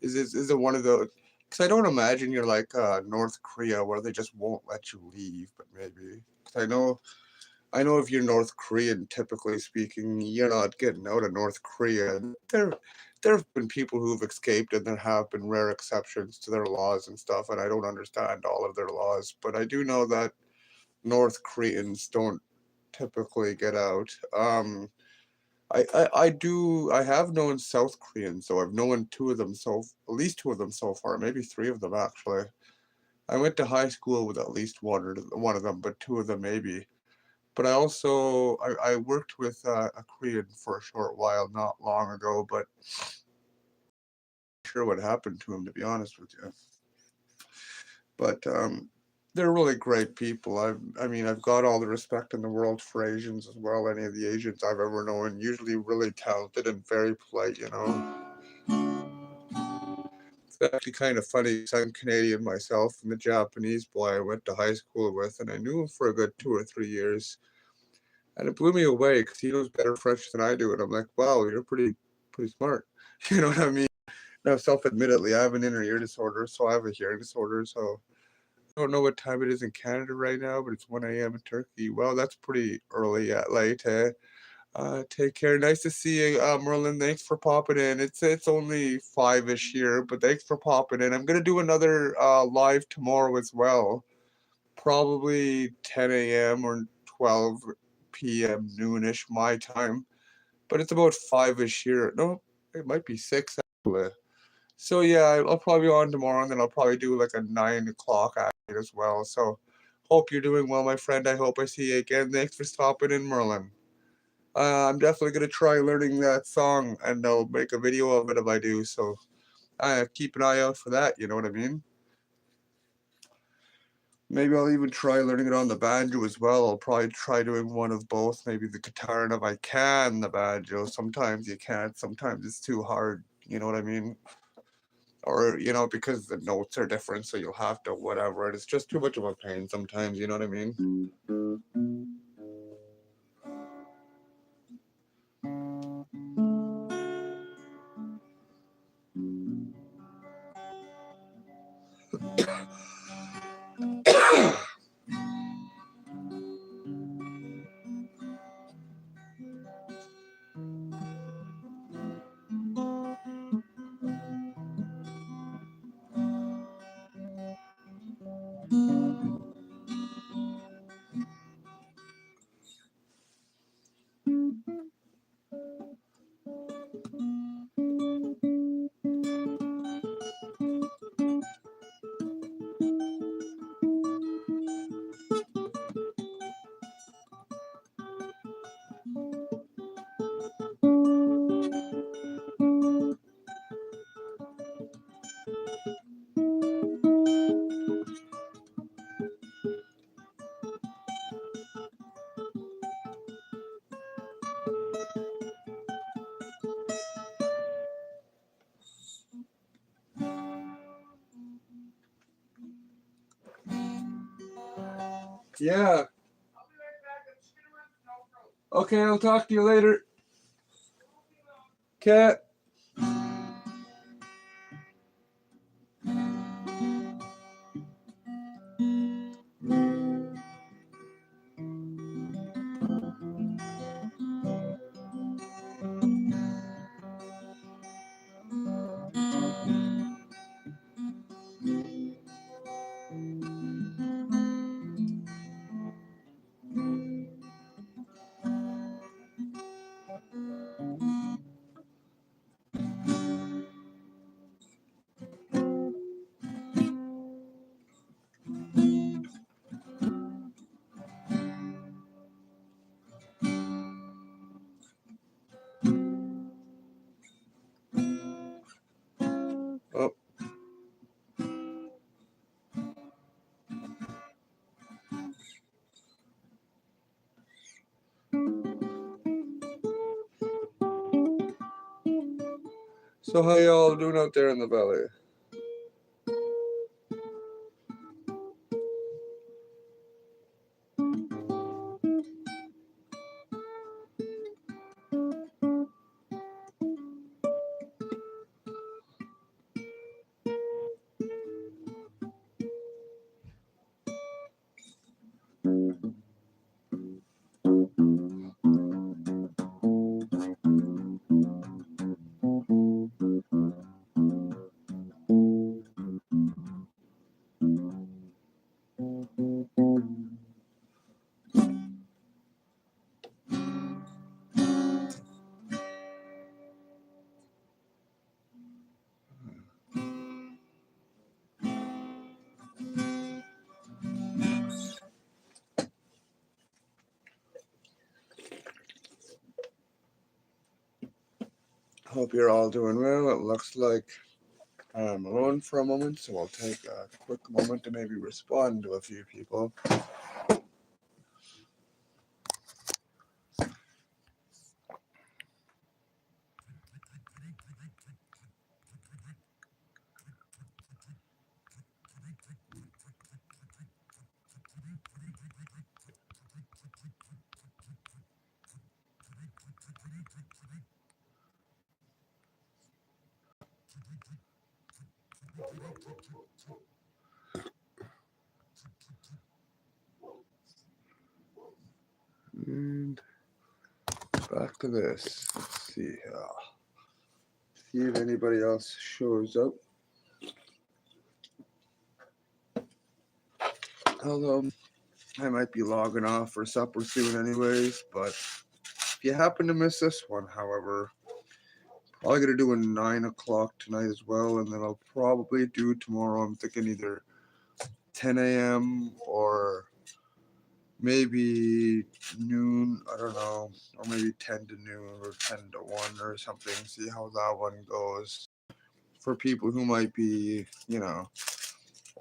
is it one of those? Because I don't imagine you're like North Korea where they just won't let you leave, but maybe. 'Cause I know if you're North Korean, typically speaking, you're not getting out of North Korea. And there have been people who've escaped, and there have been rare exceptions to their laws and stuff. And I don't understand all of their laws, but I do know that North Koreans don't typically get out. I have known South Koreans, so I've known at least two of them so far, maybe three of them actually. I went to high school with at least one of them, but two of them maybe. But I worked with a Korean for a short while not long ago, but not sure what happened to him, to be honest with you. But they're really great people. I mean, I've got all the respect in the world for Asians as well. Any of the Asians I've ever known, usually really talented and very polite, you know. It's actually kind of funny because I'm Canadian myself, and the Japanese boy I went to high school with, and I knew him for a good 2 or 3 years. And it blew me away because he knows better French than I do. And I'm like, wow, you're pretty smart. You know what I mean? Now, self-admittedly, I have an inner ear disorder, so I have a hearing disorder. So I don't know what time it is in Canada right now, but it's 1 a.m. in Turkey. Well, that's pretty early at late. Eh? Take care. Nice to see you, Merlin. Thanks for popping in. It's only 5-ish here, but thanks for popping in. I'm gonna do another live tomorrow as well, probably 10 a.m. or 12 p.m. noonish my time, but it's about 5-ish here. No, it might be 6 actually. So yeah, I'll probably be on tomorrow, and then I'll probably do like a 9 o'clock at night as well. So hope you're doing well, my friend. I hope I see you again. Thanks for stopping in, Merlin. I'm definitely gonna try learning that song, and I'll make a video of it if I do. So keep an eye out for that. You know what I mean? Maybe I'll even try learning it on the banjo as well. I'll probably try doing one of both. Maybe the guitar, and if I can, the banjo. Sometimes you can't. Sometimes it's too hard. You know what I mean? Or because the notes are different, so you'll have to whatever. And it's just too much of a pain sometimes. You know what I mean? Yeah. Okay, I'll talk to you later. Okay. Oh. So how y'all doing out there in the valley? Hope you're all doing well. It looks like I'm alone for a moment, so I'll take a quick moment to maybe respond to a few people. And back to this. Let's see. See if anybody else shows up. Although I might be logging off for supper soon anyways, but if you happen to miss this one, however, I gotta do a 9 o'clock tonight as well, and then I'll probably do tomorrow. I'm thinking either 10 a.m. or maybe noon. I don't know, or maybe 10 to noon or 10 to 1 or something. See how that one goes. For people who might be,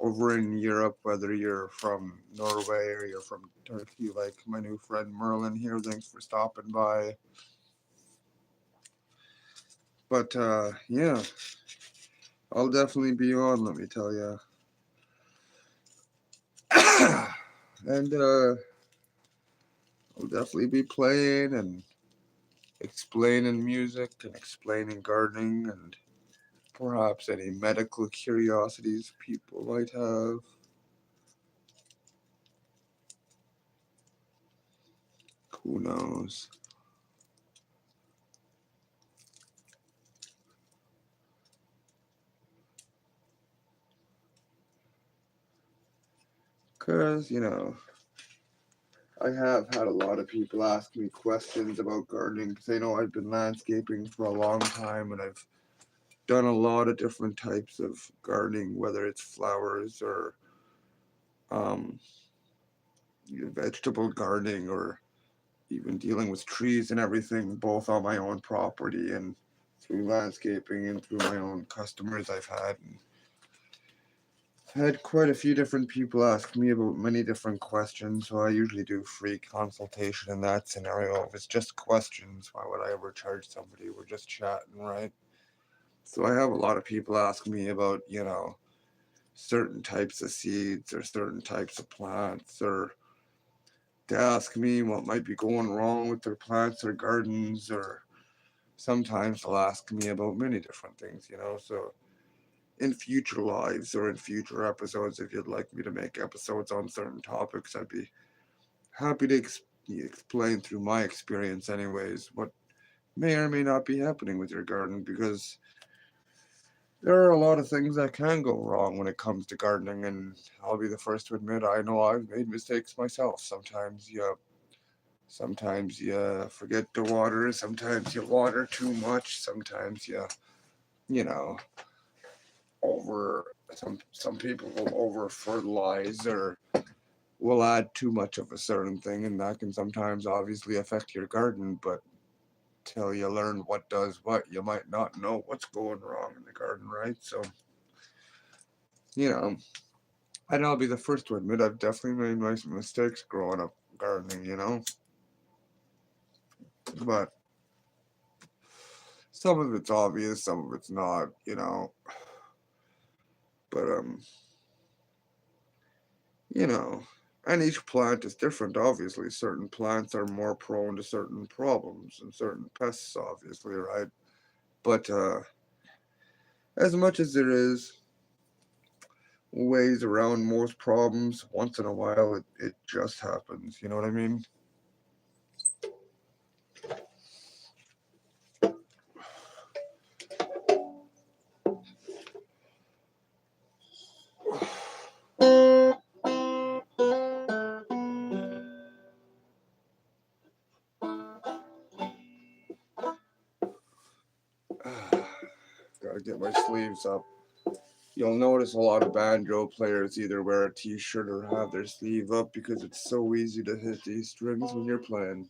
over in Europe, whether you're from Norway or you're from Turkey, like my new friend Merlin here. Thanks for stopping by. But yeah, I'll definitely be on, let me tell you. And I'll definitely be playing and explaining music and explaining gardening and perhaps any medical curiosities people might have. Who knows? Because, I have had a lot of people ask me questions about gardening because they know I've been landscaping for a long time and I've done a lot of different types of gardening, whether it's flowers or um, vegetable gardening or even dealing with trees and everything, both on my own property and through landscaping and through my own customers I've had. And had quite a few different people ask me about many different questions, so I usually do free consultation in that scenario. If it's just questions, why would I ever charge somebody? We're just chatting, right? So I have a lot of people ask me about, certain types of seeds or certain types of plants, or to ask me what might be going wrong with their plants or gardens, or sometimes they'll ask me about many different things, So in future lives or in future episodes, if you'd like me to make episodes on certain topics, I'd be happy to explain through my experience, anyways, what may or may not be happening with your garden, because there are a lot of things that can go wrong when it comes to gardening, and I'll be the first to admit I know I've made mistakes myself. Sometimes you forget to water, sometimes you water too much, sometimes you know over some people will over fertilize or will add too much of a certain thing, and that can sometimes obviously affect your garden. But till you learn what does what, you might not know what's going wrong in the garden, right? So you know and I'll be the first to admit I've definitely made my mistakes growing up gardening, but some of it's obvious, some of it's not, but you know, and each plant is different, obviously. Certain plants are more prone to certain problems and certain pests, obviously, right? But as much as there is ways around most problems, once in a while it just happens. You know what I mean? Gotta get my sleeves up. You'll notice a lot of banjo players either wear a t-shirt or have their sleeve up because it's so easy to hit these strings when you're playing.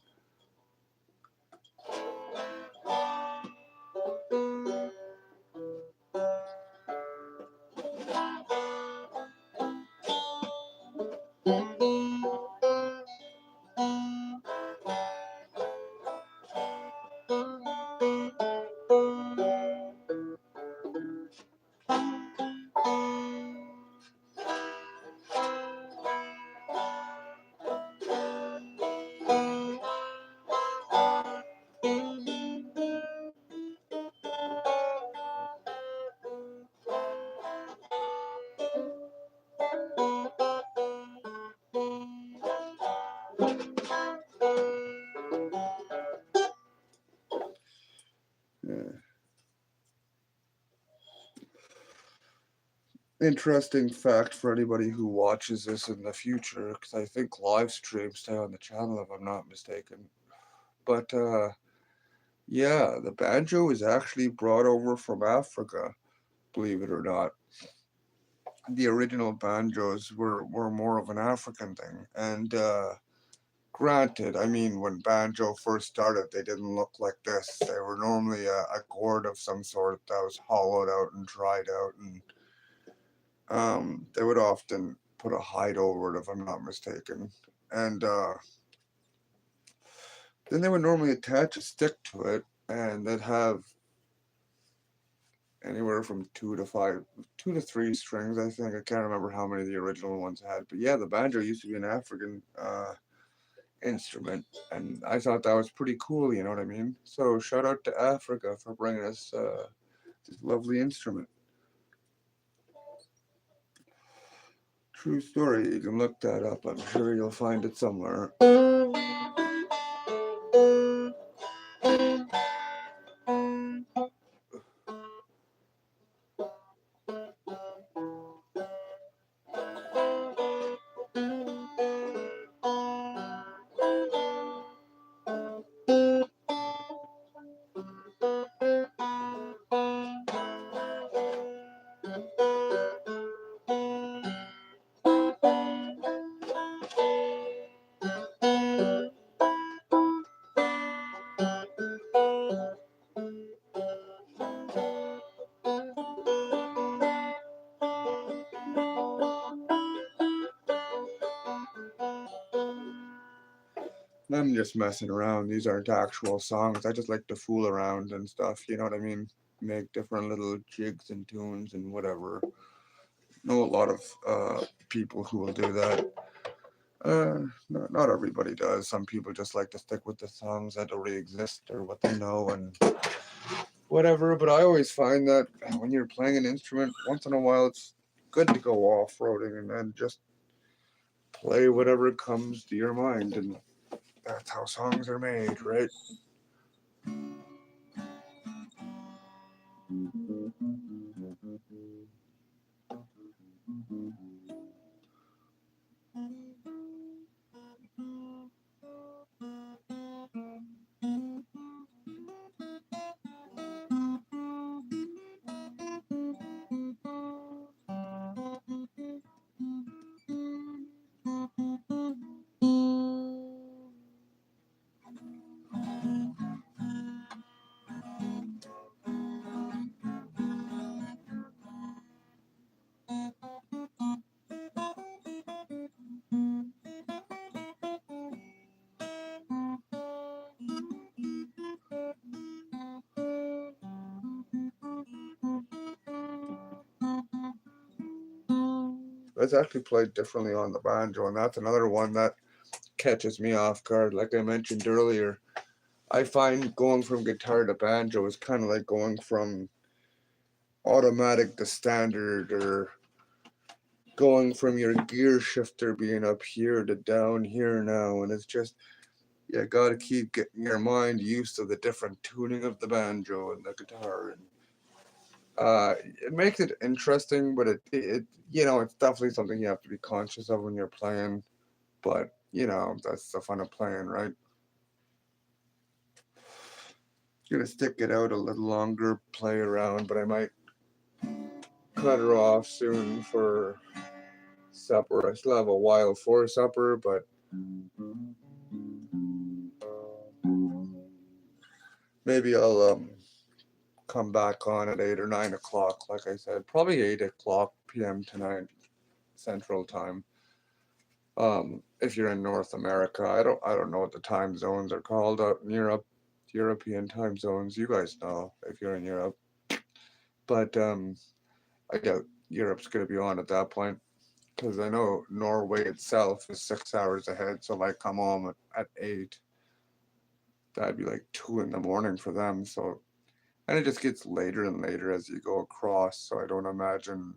Yeah. Interesting fact for anybody who watches this in the future, because I think live streams stay on the channel if I'm not mistaken. But Yeah, the banjo is actually brought over from Africa, believe it or not. The original banjos were more of an African thing. And granted, I mean, when banjo first started, they didn't look like this. They were normally a gourd of some sort that was hollowed out and dried out, and they would often put a hide over it, if I'm not mistaken. And then they would normally attach a stick to it, and they'd have anywhere from two to three strings, I think. I can't remember how many the original ones had. But yeah, the banjo used to be an African instrument, and I thought that was pretty cool, you know what I mean? So shout out to Africa for bringing us this lovely instrument. True story, you can look that up. I'm sure you'll find it somewhere. I'm just messing around. These aren't actual songs. I just like to fool around and stuff, you know what I mean? Make different little jigs and tunes and whatever. Know a lot of people who will do that. Not everybody does. Some people just like to stick with the songs that already exist or what they know and whatever. But I always find that when you're playing an instrument, once in a while it's good to go off roading and then just play whatever comes to your mind. And that's how songs are made, right? It's actually played differently on the banjo, and that's another one that catches me off guard. Like I mentioned earlier, I find going from guitar to banjo is kind of like going from automatic to standard, or going from your gear shifter being up here to down here now. And it's just, you gotta keep getting your mind used to the different tuning of the banjo and the guitar. And it makes it interesting, but it's definitely something you have to be conscious of when you're playing. But that's the fun of playing, right? Gonna stick it out a little longer, play around, but I might cut her off soon for supper. I still have a while for supper, but maybe I'll come back on at 8 or 9 o'clock. Like I said, probably 8 o'clock p.m. tonight, Central Time. If you're in North America, I don't know what the time zones are called out in Europe. European time zones. You guys know if you're in Europe, but I doubt Europe's gonna be on at that point because I know Norway itself is 6 hours ahead. So like, come home at 8. That'd be like 2 in the morning for them. So, and it just gets later and later as you go across. So I don't imagine,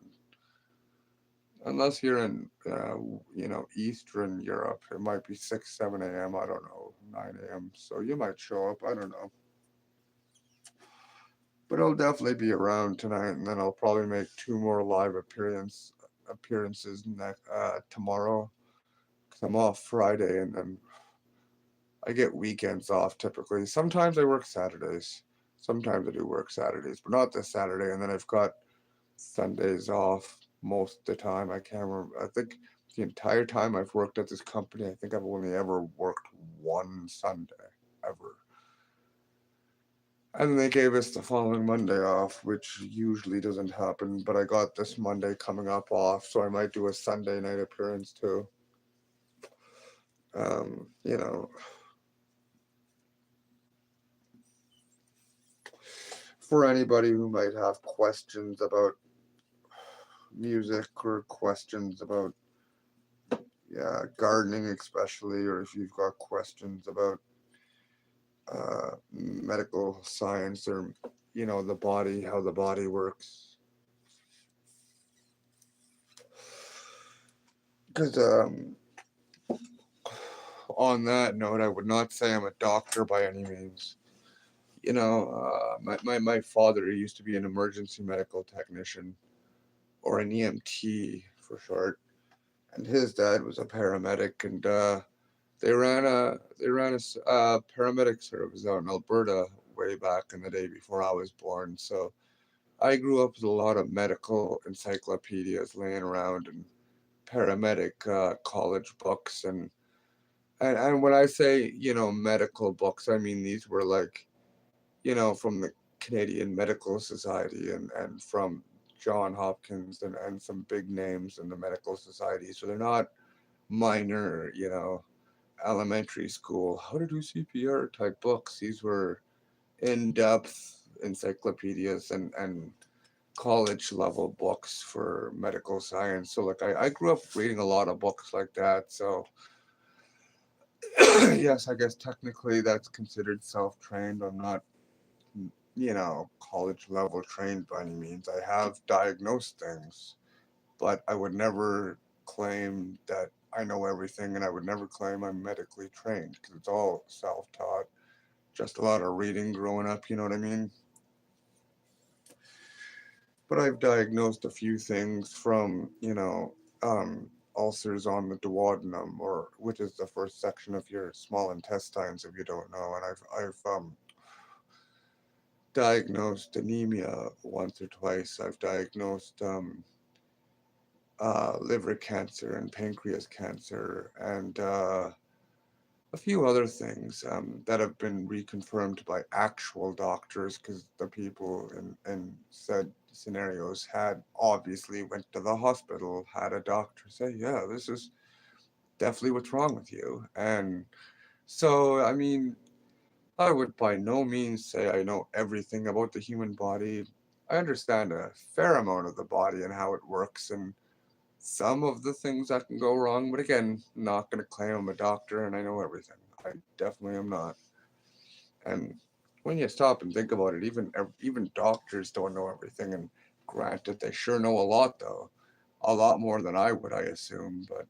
unless you're in, Eastern Europe, it might be 6, 7 a.m. I don't know, 9 a.m. So you might show up. I don't know, but I'll definitely be around tonight, and then I'll probably make two more live appearances tomorrow, because I'm off Friday, and then I get weekends off typically. Sometimes I work Saturdays. Sometimes I do work Saturdays, but not this Saturday. And then I've got Sundays off most of the time. I can't remember. I think the entire time I've worked at this company, I think I've only ever worked one Sunday ever. And then they gave us the following Monday off, which usually doesn't happen. But I got this Monday coming up off, so I might do a Sunday night appearance too. You know, for anybody who might have questions about music or questions about, yeah, gardening especially, or if you've got questions about medical science or, the body, how the body works. Because on that note, I would not say I'm a doctor by any means. My father used to be an emergency medical technician, or an EMT for short, and his dad was a paramedic, and they ran a paramedic service out in Alberta way back in the day before I was born. So I grew up with a lot of medical encyclopedias laying around and paramedic college books, and when I say medical books, I mean these were like from the Canadian Medical Society and from John Hopkins and some big names in the medical society. So they're not minor, elementary school, how to do CPR type books. These were in depth encyclopedias and college level books for medical science. So, like, I grew up reading a lot of books like that. So, yes, I guess technically that's considered self trained. I'm not college level trained by any means. I have diagnosed things, but I would never claim that I know everything, and I would never claim I'm medically trained because it's all self taught. Just a lot of reading growing up, you know what I mean? But I've diagnosed a few things from, ulcers on the duodenum, or which is the first section of your small intestines, if you don't know. And I've diagnosed anemia once or twice. I've diagnosed liver cancer and pancreas cancer and a few other things that have been reconfirmed by actual doctors because the people in said scenarios had obviously went to the hospital, had a doctor say, yeah, this is definitely what's wrong with you. And so, I mean, I would by no means say I know everything about the human body. I understand a fair amount of the body and how it works and some of the things that can go wrong. But again, not going to claim I'm a doctor and I know everything. I definitely am not. And when you stop and think about it, even doctors don't know everything. And granted, they sure know a lot, though, a lot more than I would, I assume. But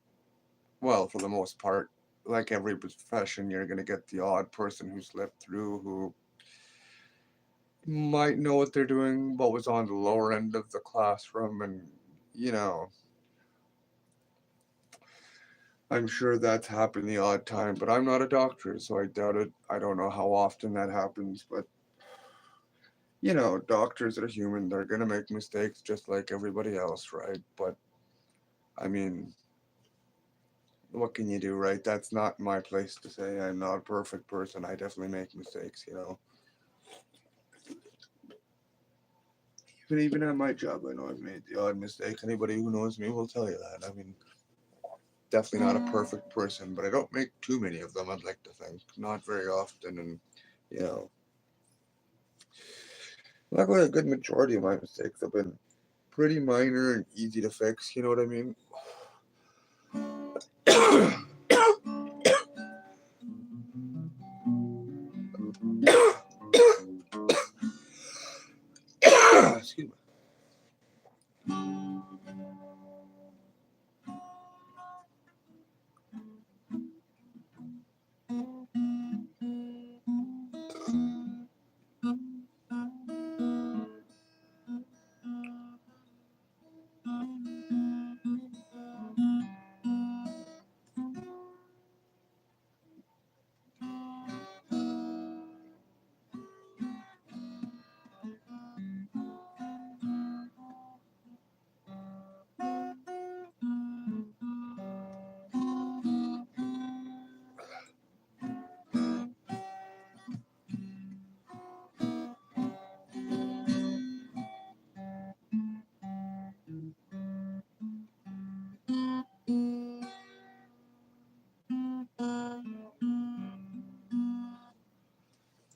well, for the most part, like every profession, you're going to get the odd person who slipped through who might know what they're doing, but was on the lower end of the classroom. And, you know, I'm sure that's happened the odd time, but I'm not a doctor, so I doubt it. I don't know how often that happens, but, doctors are human. They're going to make mistakes just like everybody else, right? But, I mean, what can you do, right? That's not my place to say. I'm not a perfect person. I definitely make mistakes. Even at my job, I know I've made the odd mistake. Anybody who knows me will tell you that. I mean, definitely not a perfect person, but I don't make too many of them, I'd like to think. Not very often, and, you know, luckily a good majority of my mistakes have been pretty minor and easy to fix, you know what I mean? Excuse me.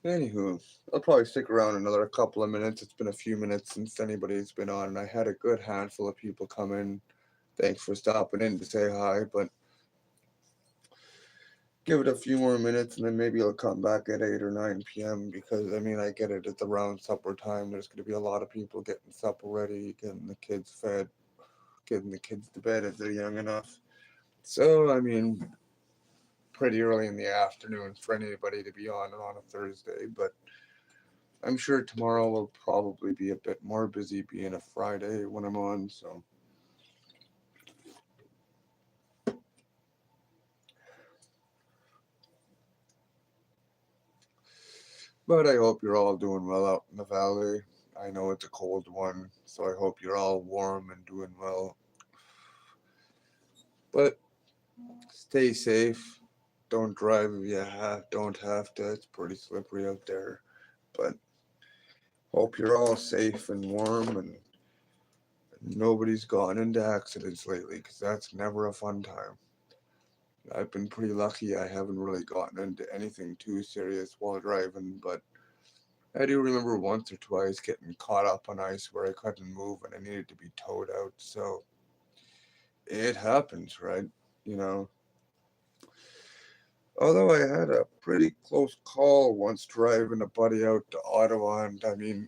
Anywho, I'll probably stick around another couple of minutes. It's been a few minutes since anybody's been on, and I had a good handful of people come in. Thanks for stopping in to say hi, but give it a few more minutes and then maybe I'll come back at 8 or 9 p.m. because I mean, I get it, it's around supper time. There's going to be a lot of people getting supper ready, getting the kids fed, getting the kids to bed if they're young enough. So, I mean, pretty early in the afternoon for anybody to be on a Thursday, but I'm sure tomorrow will probably be a bit more busy being a Friday when I'm on, so. But I hope you're all doing well out in the valley. I know it's a cold one, so I hope you're all warm and doing well. But stay safe. Don't drive if you don't have to. It's pretty slippery out there. But hope you're all safe and warm and nobody's gotten into accidents lately because that's never a fun time. I've been pretty lucky. I haven't really gotten into anything too serious while driving, but I do remember once or twice getting caught up on ice where I couldn't move and I needed to be towed out. So it happens, right? You know. Although I had a pretty close call once driving a buddy out to Ottawa, and I mean,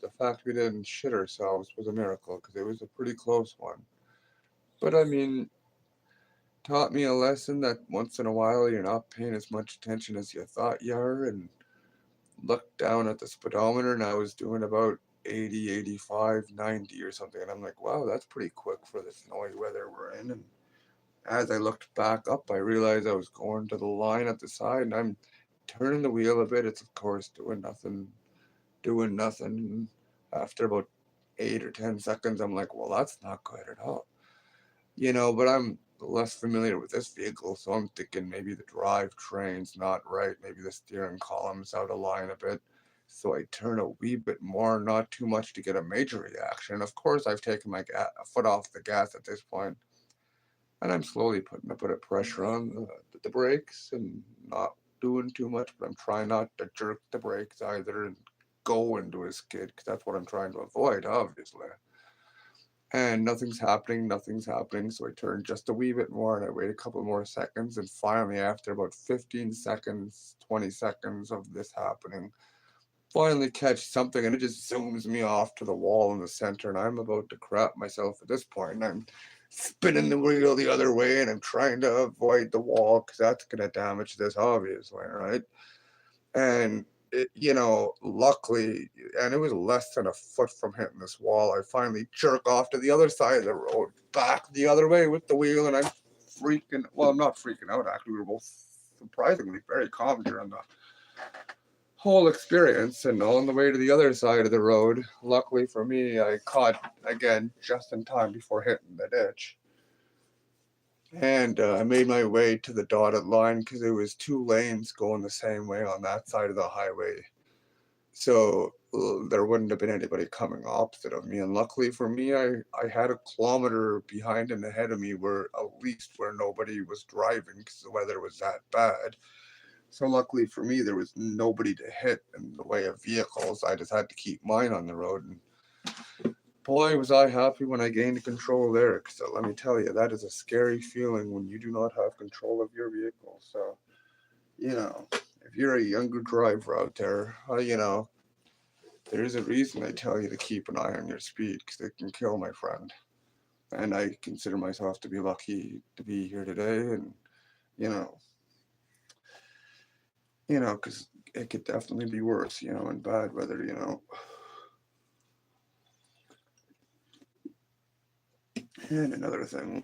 the fact we didn't shit ourselves was a miracle because it was a pretty close one. But I mean, taught me a lesson that once in a while you're not paying as much attention as you thought you are, and looked down at the speedometer and I was doing about 80, 85, 90 or something. And I'm like, wow, that's pretty quick for the snowy weather we're in. And as I looked back up, I realized I was going to the line at the side and I'm turning the wheel a bit. It's, of course, doing nothing, doing nothing. After about 8 or 10 seconds, I'm like, well, that's not good at all. But I'm less familiar with this vehicle, so I'm thinking maybe the drivetrain's not right, maybe the steering column's out of line a bit. So I turn a wee bit more, not too much to get a major reaction. Of course, I've taken my foot off the gas at this point, and I'm slowly putting a bit of pressure on the brakes and not doing too much, but I'm trying not to jerk the brakes either and go into a skid, because that's what I'm trying to avoid, obviously. And nothing's happening, nothing's happening. So I turn just a wee bit more and I wait a couple more seconds. And finally, after about 15 seconds, 20 seconds of this happening, finally catch something and it just zooms me off to the wall in the center. And I'm about to crap myself at this point. And I'm spinning the wheel the other way and I'm trying to avoid the wall because that's going to damage this, obviously, right? And luckily, and it was less than a foot from hitting this wall, I finally jerk off to the other side of the road, back the other way with the wheel, and I'm well, I'm not freaking out, actually. We were both surprisingly very calm during the whole experience, and on the way to the other side of the road, luckily for me, I caught, again, just in time before hitting the ditch. And I made my way to the dotted line because there was two lanes going the same way on that side of the highway. So there wouldn't have been anybody coming opposite of me. And luckily for me, I had a kilometer behind and ahead of me where at least where nobody was driving because the weather was that bad. So luckily for me, there was nobody to hit in the way of vehicles. I just had to keep mine on the road. And boy, was I happy when I gained control there. Because let me tell you, that is a scary feeling when you do not have control of your vehicle. So, if you're a younger driver out there, there's a reason they tell you to keep an eye on your speed because it can kill, my friend. And I consider myself to be lucky to be here today. And, because it could definitely be worse, in bad weather. And another thing,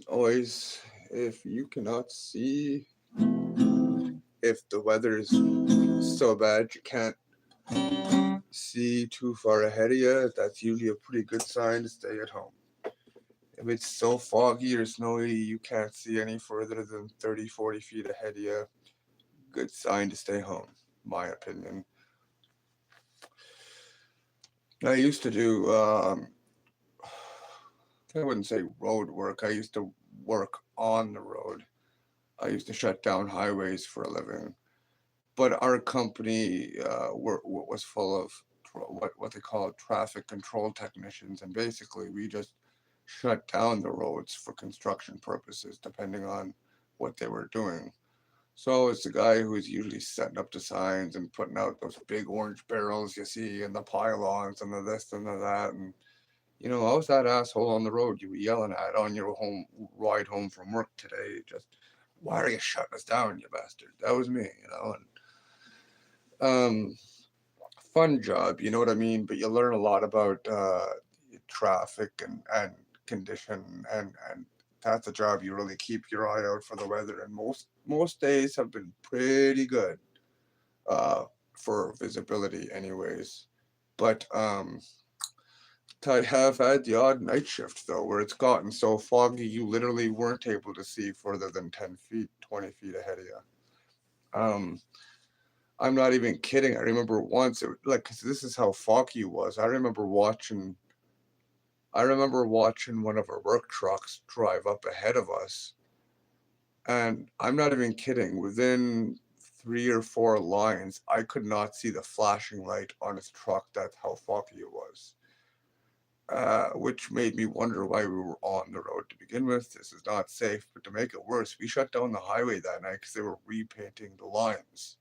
always, if you cannot see, if the weather is so bad you can't see too far ahead of you, that's usually a pretty good sign to stay at home. If it's so foggy or snowy you can't see any further than 30, 40 feet ahead of you, good sign to stay home, my opinion. I used to do, I wouldn't say road work, I used to work on the road. I used to shut down highways for a living. but our company was full of what they call traffic control technicians, and basically we just shut down the roads for construction purposes, depending on what they were doing. So it's the guy who's usually setting up the signs and putting out those big orange barrels you see and the pylons and the this and the that. And, I was that asshole on the road you were yelling at on your home ride home from work today. Just, why are you shutting us down, you bastard? That was me. And fun job, you know what I mean? But you learn a lot about traffic and condition, and that's a job you really keep your eye out for the weather. And most days have been pretty good uh, for visibility, anyways. But I have had the odd night shift though, where it's gotten so foggy you literally weren't able to see further than 10 feet, 20 feet ahead of you. Um, I'm not even kidding. I remember once, 'cause this is how foggy it was. I remember watching one of our work trucks drive up ahead of us, and I'm not even kidding. Within 3 or 4 lines, I could not see the flashing light on his truck. That's how foggy it was. Which made me wonder why we were on the road to begin with. This is not safe, but to make it worse, we shut down the highway that night because they were repainting the lines.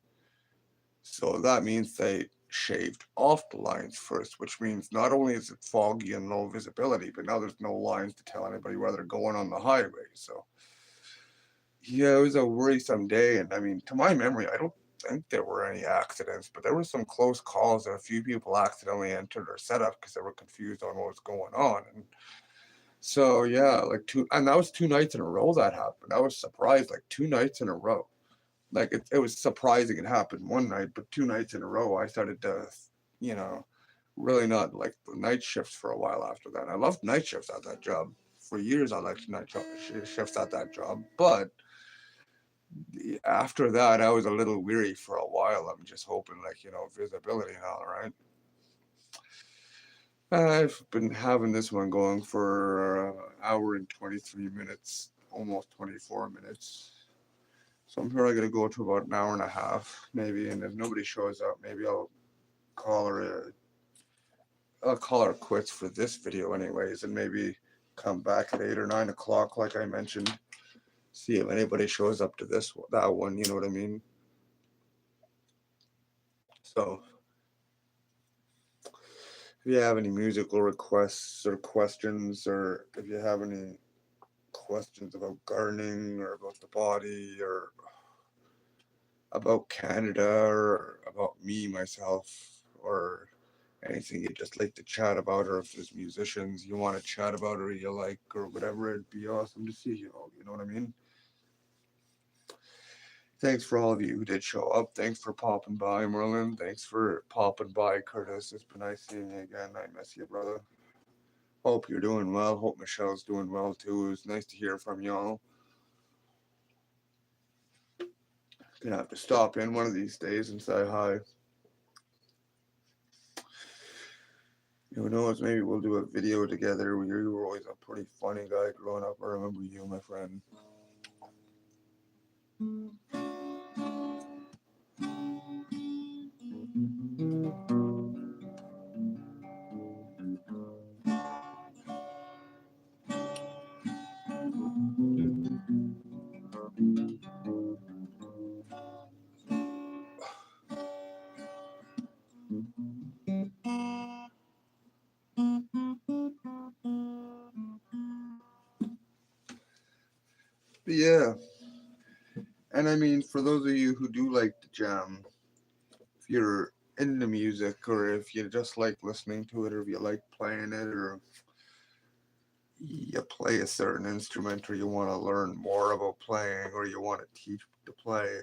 So that means they shaved off the lines first, which means not only is it foggy and low visibility, but now there's no lines to tell anybody where they're going on the highway. So, yeah, it was a worrisome day. And I mean, to my memory, I don't think there were any accidents, but there were some close calls that a few people accidentally entered our setup because they were confused on what was going on. And so, yeah, and that was 2 nights in a row that happened. I was surprised, like 2 nights in a row. Like it was surprising it happened one night, but 2 nights in a row, I started to, you know, really not like the night shifts for a while after that. I loved night shifts at that job. For years, I liked shifts at that job. But after that, I was a little weary for a while. I'm just hoping, like, visibility and all, right? I've been having this one going for an hour and 23 minutes, almost 24 minutes. So I'm probably gonna go to about an hour and a half, maybe. And if nobody shows up, maybe call her. I'll call her quits for this video, anyways, and maybe come back at 8 or 9 o'clock, like I mentioned. See if anybody shows up to that one. You know what I mean? So if you have any musical requests or questions, or if you have any questions about gardening or about the body or about Canada or about me myself or anything you'd just like to chat about, or if there's musicians you want to chat about or you like or whatever, it'd be awesome to see you all. You know what I mean? Thanks for all of you who did show up. Thanks for popping by, Merlin. Thanks for popping by, Curtis. It's been nice seeing you again. I miss you, brother. Hope you're doing well. Hope Michelle's doing well too. It was nice to hear from y'all. Gonna have to stop in one of these days and say hi. Who knows? Maybe we'll do a video together. You were always a pretty funny guy growing up. I remember you, my friend. But yeah. And I mean, for those of you who do like to jam, if you're into music or if you just like listening to it or if you like playing it or you play a certain instrument or you want to learn more about playing or you want to teach to play,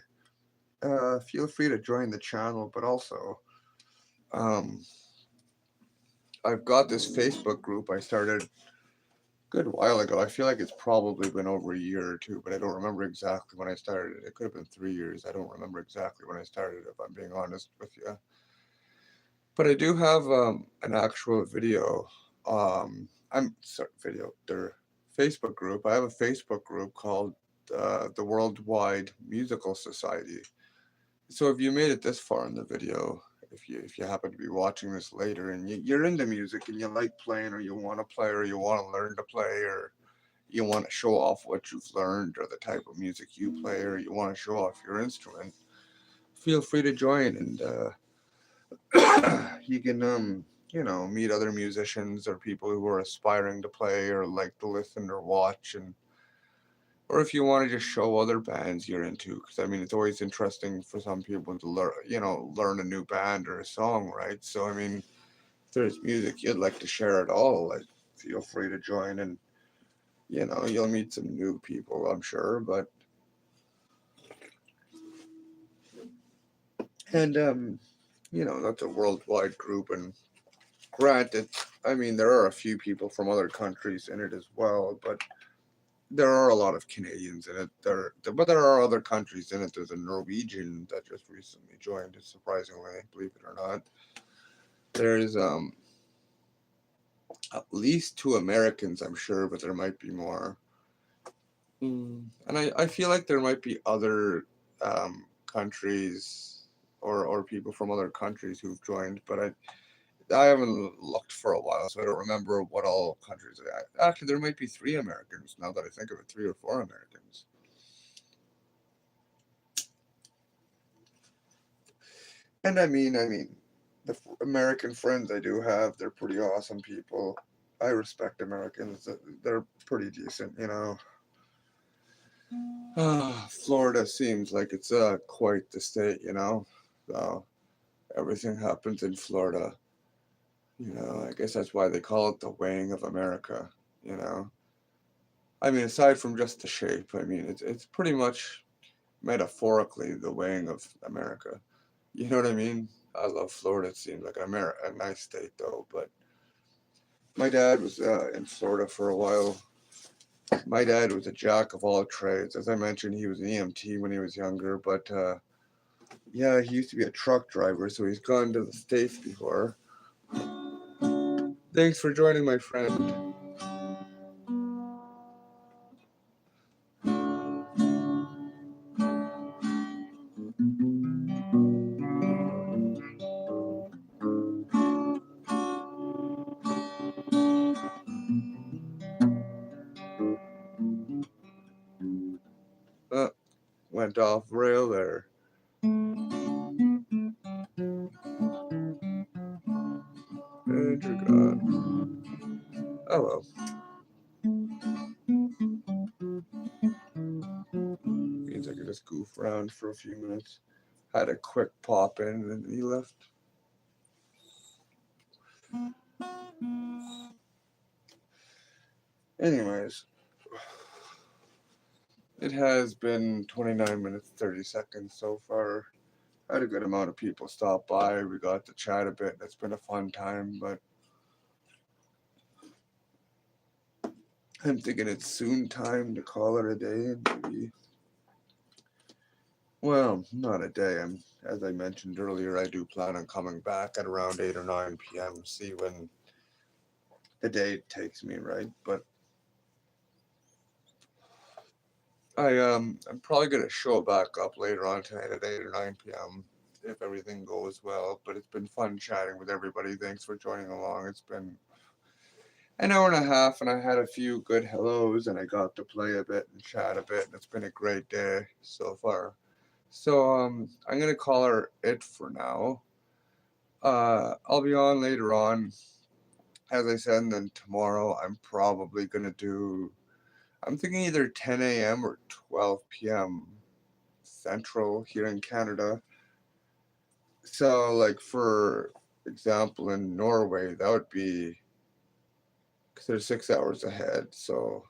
feel free to join the channel. But also, um, I've got this Facebook group I started a good while ago. I feel like it's probably been over a year or two, but I don't remember exactly when I started it. It could have been 3 years. I don't remember exactly when I started, if I'm being honest with you. But I do have an actual video. I'm sorry, video. Their Facebook group. I have a Facebook group called the Worldwide Musical Society, So if you made it this far in the video, if you happen to be watching this later and you're into music and you like playing or you want to play or you want to learn to play or you want to show off what you've learned or the type of music you play or you want to show off your instrument, feel free to join and you can meet other musicians or people who are aspiring to play or like to listen or watch and or if you want to just show other bands you're into, because I mean it's always interesting for some people to learn a new band or a song, right? So I mean if there's music you'd like to share at all, like feel free to join and you'll meet some new people, I'm sure. But and that's a worldwide group, and granted, I mean there are a few people from other countries in it as well, but there are a lot of Canadians in it. But there are other countries in it. There's a Norwegian that just recently joined. Surprisingly, believe it or not. There's at least two Americans, I'm sure, but there might be more. And I feel like there might be other countries or people from other countries who've joined, but I haven't looked for a while, so I don't remember what all countries. Actually, there might be three Americans now that I think of it, three or four Americans. And I mean, the American friends I do have, they're pretty awesome people. I respect Americans. They're pretty decent. Florida seems like it's quite the state. So everything happens in Florida. I guess that's why they call it the weighing of America. I mean, aside from just the shape, I mean, it's pretty much metaphorically the weighing of America. You know what I mean? I love Florida. It seems like a nice state, though. But my dad was in Florida for a while. My dad was a jack of all trades. As I mentioned, he was an EMT when he was younger. But yeah, he used to be a truck driver, so he's gone to the States before. Thanks for joining, my friend. Uh, Went off rail there. And you're gone. Oh well. Means I could just goof around for a few minutes. Had a quick pop in and then he left. Anyways, it has been 29 minutes, 30 seconds so far. Had a good amount of people stop by. We got to chat a bit. It's been a fun time, but I'm thinking it's soon time to call it a day. Maybe, well, not a day. As I mentioned earlier, I do plan on coming back at around 8 or 9 p.m. See when the day takes me, right? But I'm probably gonna show back up later on tonight at 8 or 9 p.m. if everything goes well. But it's been fun chatting with everybody. Thanks for joining along. It's been an hour and a half, and I had a few good hellos, and I got to play a bit and chat a bit, and it's been a great day so far. So I'm gonna call her it for now. I'll be on later on, as I said, and then tomorrow I'm probably gonna do. I'm thinking either 10 a.m. or 12 p.m. Central here in Canada. So, like for example, in Norway, that would be because they're 6 hours ahead. So,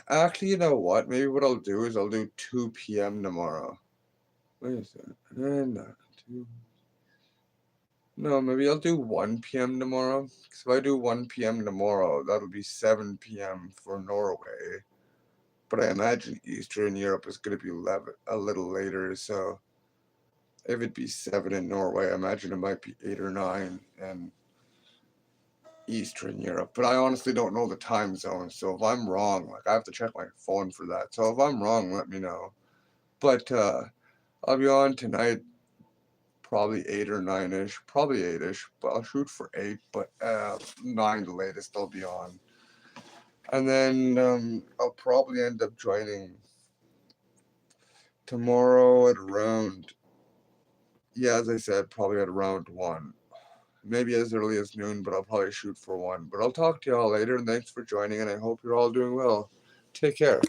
actually, you know what? Maybe what I'll do is I'll do 2 p.m. tomorrow. Wait a second. Two. No, maybe I'll do 1 p.m. tomorrow. Because if I do 1 p.m. tomorrow, that'll be 7 p.m. for Norway. But I imagine Eastern Europe is going to be a little later. So if it'd be 7 in Norway, I imagine it might be 8 or 9 in Eastern Europe. But I honestly don't know the time zone. So if I'm wrong, like I have to check my phone for that. So if I'm wrong, let me know. But I'll be on tonight, probably 8 or 9-ish, probably 8-ish, but I'll shoot for 8, but 9 the latest I'll be on. And then I'll probably end up joining tomorrow at around, yeah, as I said, probably at around 1. Maybe as early as noon, but I'll probably shoot for 1. But I'll talk to y'all later, and thanks for joining, and I hope you're all doing well. Take care.